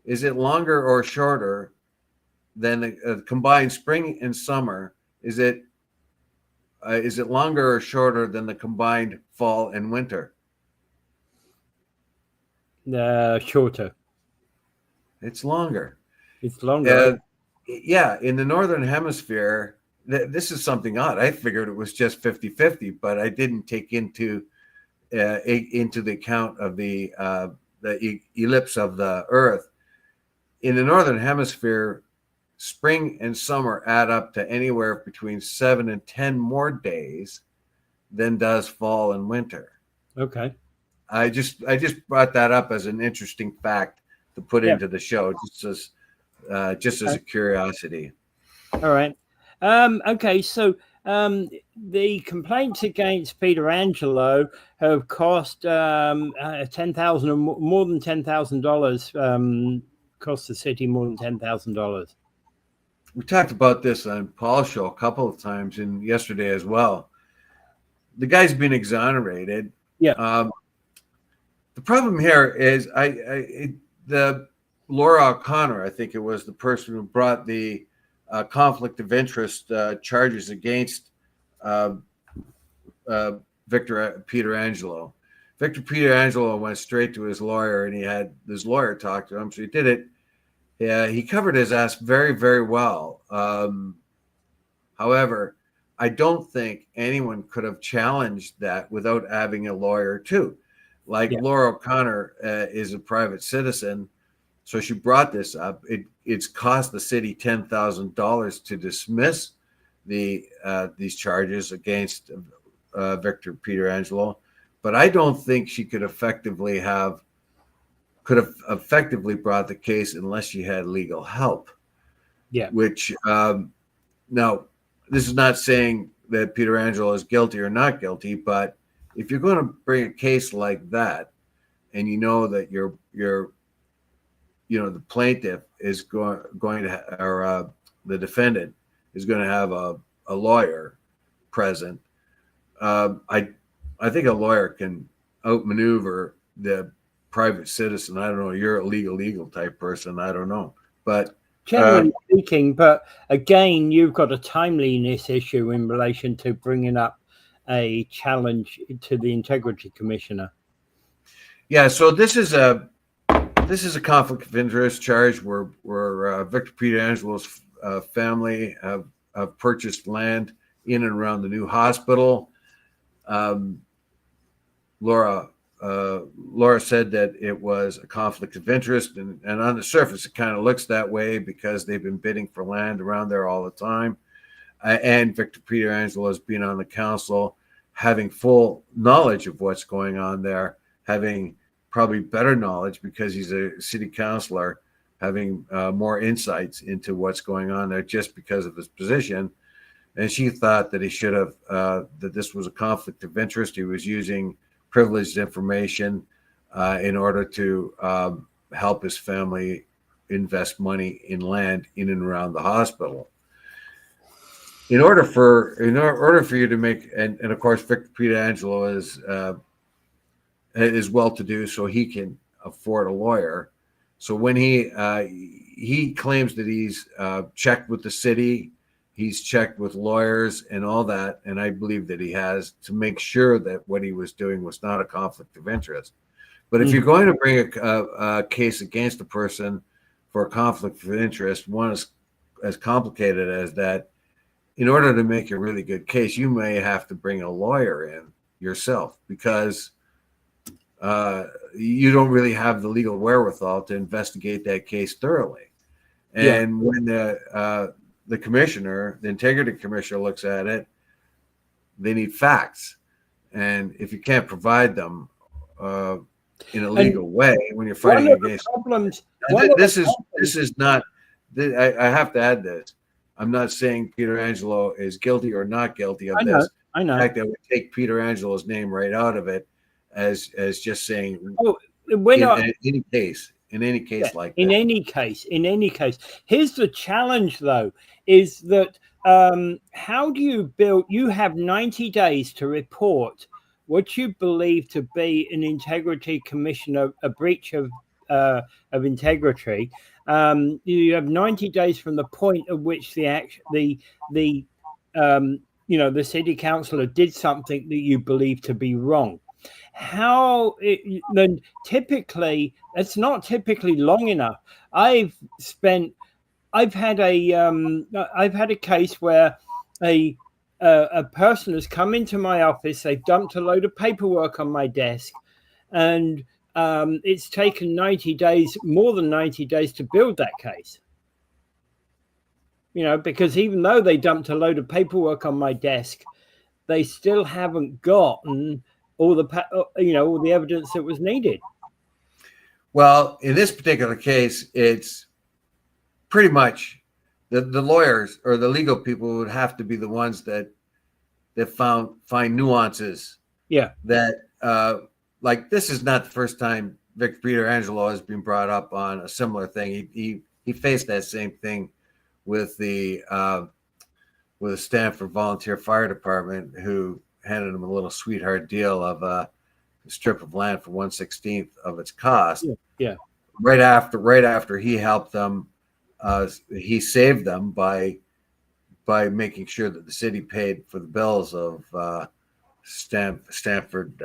is it longer or shorter than the combined spring and summer? Is it longer or shorter than the combined fall and winter? Shorter. It's longer. It's longer. Yeah, in the Northern Hemisphere, this is something odd. I figured it was just 50-50, but I didn't take into the account of the ellipse of the Earth. In the Northern Hemisphere, spring and summer add up to anywhere between 7 and 10 more days than does fall and winter. Okay. I just brought that up as an interesting fact to put into the show, just as a curiosity. All right. Okay. So the complaints against Peter Angelo have cost $10,000 or more than $10,000. Cost the city more than $10,000. We talked about this on Paul's show a couple of times, and yesterday as well. The guy's been exonerated. Yeah. The problem here is the Laura O'Connor, I think it was the person who brought the conflict of interest charges against Victor Peterangelo. Victor Peterangelo went straight to his lawyer, and he had his lawyer talk to him. So he did it. Yeah, he covered his ass very, very well. However, I don't think anyone could have challenged that without having a lawyer too. Like Laura O'Connor is a private citizen, so she brought this up. It's cost the city $10,000 to dismiss these charges against Victor Peterangelo, but I don't think she could have effectively brought the case unless she had legal help. Yeah. Which now, this is not saying that Peterangelo is guilty or not guilty, but if you're going to bring a case like that, and you know that the plaintiff is going to, or the defendant is going to have a lawyer present, I think a lawyer can outmaneuver the private citizen. I don't know. You're a legal type person. I don't know, but generally speaking. But again, you've got a timeliness issue in relation to bringing up a challenge to the integrity commissioner. Yeah. So this is a conflict of interest charge where Victor Peterangelo's family have purchased land in and around the new hospital. Laura said that it was a conflict of interest, and on the surface it kind of looks that way because they've been bidding for land around there all the time. And Victor Peterangelo has been on the council, having full knowledge of what's going on there, having probably better knowledge because he's a city councilor, having more insights into what's going on there just because of his position. And she thought that he should have, that this was a conflict of interest. He was using privileged information in order to help his family invest money in land in and around the hospital. In order for you to make, and of course Victor Peterangelo is well-to-do, so he can afford a lawyer. So when he claims that he's checked with the city, he's checked with lawyers and all that, and I believe that he has, to make sure that what he was doing was not a conflict of interest. But if you're going to bring a case against a person for a conflict of interest, one is as complicated as that. In order to make a really good case, you may have to bring a lawyer in yourself because you don't really have the legal wherewithal to investigate that case thoroughly. And when the commissioner, the integrity commissioner, looks at it, they need facts. And if you can't provide them in a legal way, when you're fighting against problems, this is not. I have to add this. I'm not saying Peterangelo is guilty or not guilty of this. I know. In fact, I would take Peterangelo's name right out of it as just saying in any case like that. In any case. Here's the challenge, though, is that how do you build? You have 90 days to report what you believe to be an integrity commissioner, a breach of integrity. You have 90 days from the point at which the city councillor did something that you believe to be wrong. Then typically it's not typically long enough. I've had a case where a person has come into my office. They've dumped a load of paperwork on my desk, and it's taken 90 days, more than 90 days, to build that case. because even though they dumped a load of paperwork on my desk, they still haven't gotten all the evidence that was needed. Well, in this particular case, it's pretty much the lawyers or the legal people would have to be the ones that find nuances. Yeah. That like this is not the first time Victor Pietrangelo has been brought up on a similar thing. He faced that same thing with the Stanford Volunteer Fire Department, who handed him a little sweetheart deal of a strip of land for 1/16 of its cost. Yeah. Right after he helped them, he saved them by making sure that the city paid for the bills of Stanford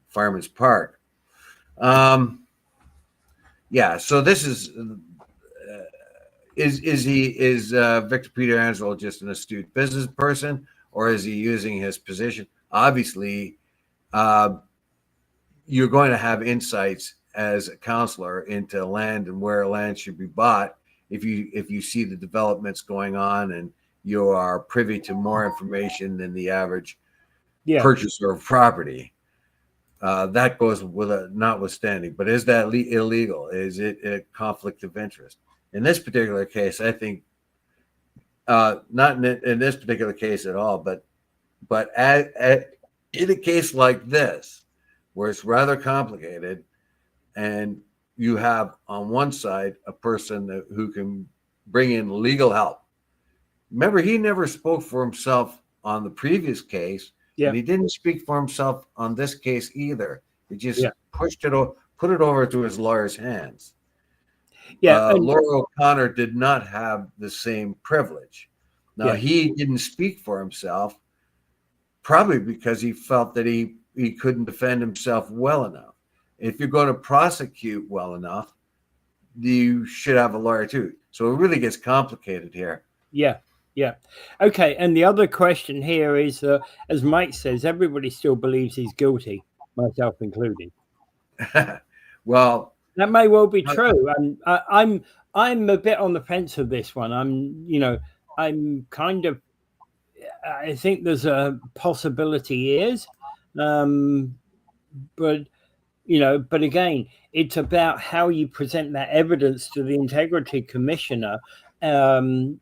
Fireman's Park. Yeah. So this is Victor Pietrangelo just an astute business person, or is he using his position? Obviously, you're going to have insights as a counselor into land and where land should be bought if you see the developments going on and you are privy to more information than the average purchaser of property. That goes with a notwithstanding. But is that illegal? Is it a conflict of interest? In this particular case, I think not in this particular case at all, but in a case like this, where it's rather complicated, and you have on one side a person who can bring in legal help. Remember, he never spoke for himself on the previous case, and he didn't speak for himself on this case either. He just put it over to his lawyer's hands. Laura O'Connor did not have the same privilege. Now, he didn't speak for himself, probably because he felt that he couldn't defend himself well enough. If you're going to prosecute well enough, you should have a lawyer too. So it really gets complicated here. Yeah. Okay. And the other question here is, as Mike says, everybody still believes he's guilty, myself included. Well, that may well be true. And I'm a bit on the fence of this one. I'm kind of, I think there's a possibility he is, but again, it's about how you present that evidence to the integrity commissioner, and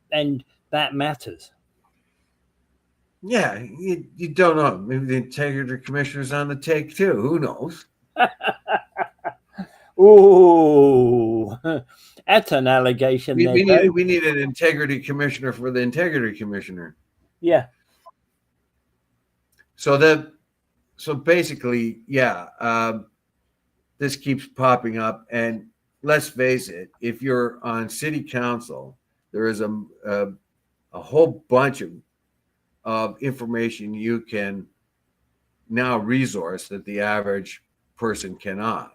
that matters. Yeah, you don't know. Maybe the integrity commissioner's on the take too. Who knows? Ooh, that's an allegation. We need an integrity commissioner for the integrity commissioner. Yeah. So basically, this keeps popping up, and let's face it, if you're on city council, there is a whole bunch of information you can now resource that the average person cannot.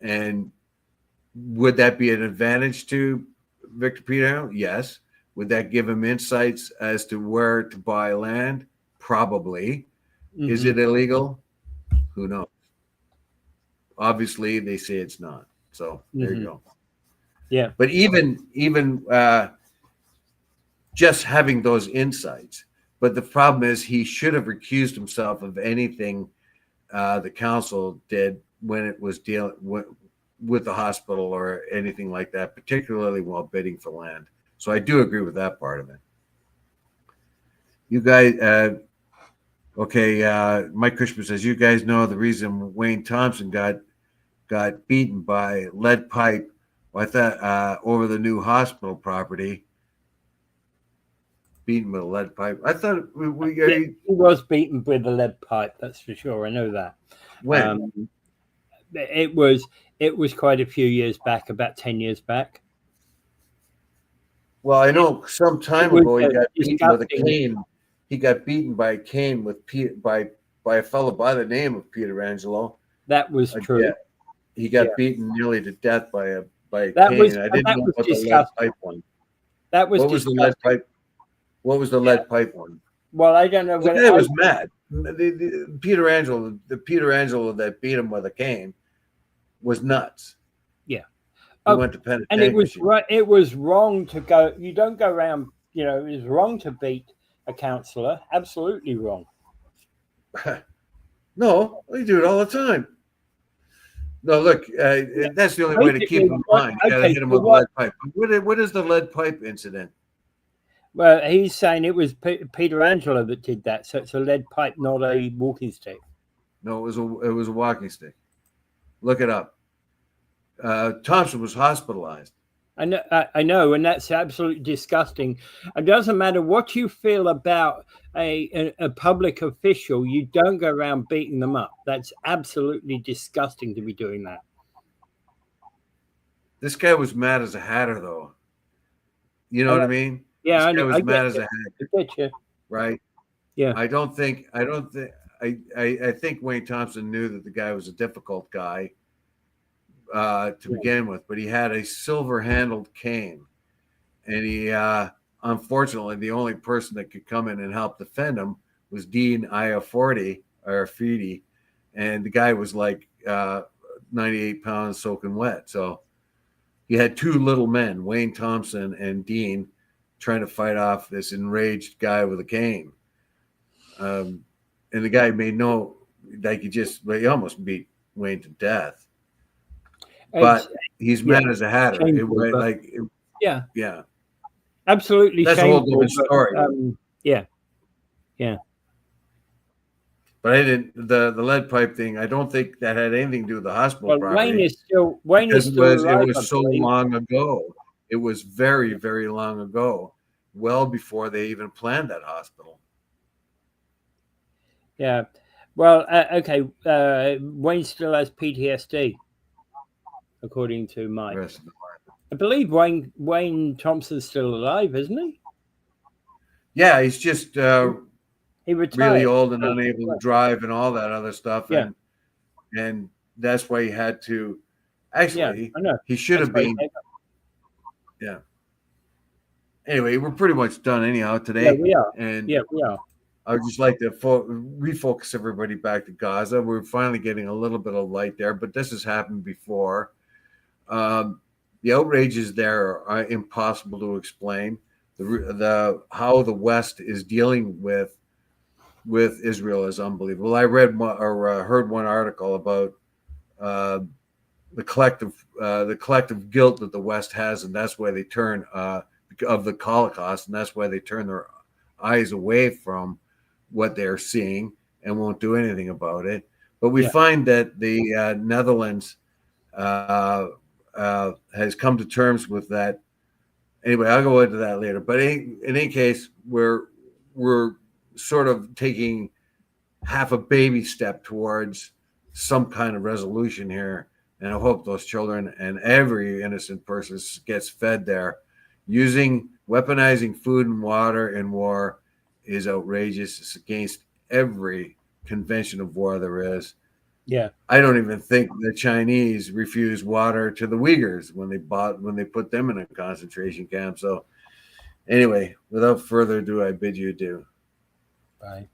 And would that be an advantage to Victor Pietrangelo? Yes. Would that give him insights as to where to buy land? Probably. Mm-hmm. Is it illegal? Who knows? Obviously, they say it's not. So there you go. Yeah. But even just having those insights. But the problem is he should have recused himself of anything the council did when it was dealing with the hospital or anything like that, particularly while bidding for land. So I do agree with that part of it. You guys, Mike Cushman says, you guys know the reason Wayne Thompson got beaten by lead pipe, I thought, over the new hospital property. Beaten with a lead pipe. I thought he was beaten with a lead pipe. That's for sure. I know that. When? It was quite a few years back, about 10 years back. Well, I know some time ago he got beaten with a cane. He got beaten by a cane by a fellow by the name of Pietrangelo. That was true. Yeah. He got beaten nearly to death by a cane. I didn't know about the lead pipe one. What was the lead pipe? What was the lead pipe one? Well, I don't know. The guy was mad. The Pietrangelo that beat him with a cane was nuts. Yeah. He went to pen a and it tank was machine. right. It was wrong to go. You don't go around. You know, it was wrong to beat a councillor. Absolutely wrong. No, they do it all the time. No, look, that's the only way to keep Basically, in mind. You got to okay, hit him so with a lead pipe. What is the lead pipe incident? Well, he's saying it was Peter Angelo that did that, so it's a lead pipe, not a walking stick. No, it was a walking stick. Look it up. Thompson was hospitalized. I know, and that's absolutely disgusting. It doesn't matter what you feel about a public official, you don't go around beating them up. That's absolutely disgusting to be doing that. This guy was mad as a hatter, though. You know what I mean? Yeah, this guy was mad as you. a hatter. I get you. Right? Yeah. I think Wayne Thompson knew that the guy was a difficult guy to begin with, but he had a silver-handled cane, and he unfortunately the only person that could come in and help defend him was Dean Iafforti, and the guy was like 98 pounds soaking wet. So he had two little men, Wayne Thompson and Dean, trying to fight off this enraged guy with a cane. And the guy made he almost beat Wayne to death. But he's mad as a hatter. Yeah. Absolutely. That's a whole different story. Yeah. But I didn't the lead pipe thing. I don't think that had anything to do with the hospital property. Wayne is still alive. It was so long ago. It was very, very long ago, well before they even planned that hospital. Yeah. Well, okay. Wayne still has PTSD, according to Mike. I believe Wayne Thompson's still alive, isn't he? Yeah, he's just he retired. Really old and unable to drive and all that other stuff. Yeah. And that's why he had to. Actually, I know. He should have been. Yeah. Anyway, we're pretty much done anyhow today. Yeah, we are. And we are. I would just like to refocus everybody back to Gaza. We're finally getting a little bit of light there, but this has happened before. The outrages there are impossible to explain. How the West is dealing with Israel is unbelievable. I read heard one article about the collective guilt that the West has, and that's why they turn of the Holocaust, and that's why they turn their eyes away from what they're seeing and won't do anything about it. But we find that the Netherlands has come to terms with that. Anyway, I'll go into that later. But in any case, we're sort of taking half a baby step towards some kind of resolution here. And I hope those children and every innocent person gets fed there. Weaponizing food and water in war is outrageous. It's against every convention of war there is. Yeah. I don't even think the Chinese refused water to the Uyghurs when they put them in a concentration camp. So anyway, without further ado, I bid you adieu. Bye.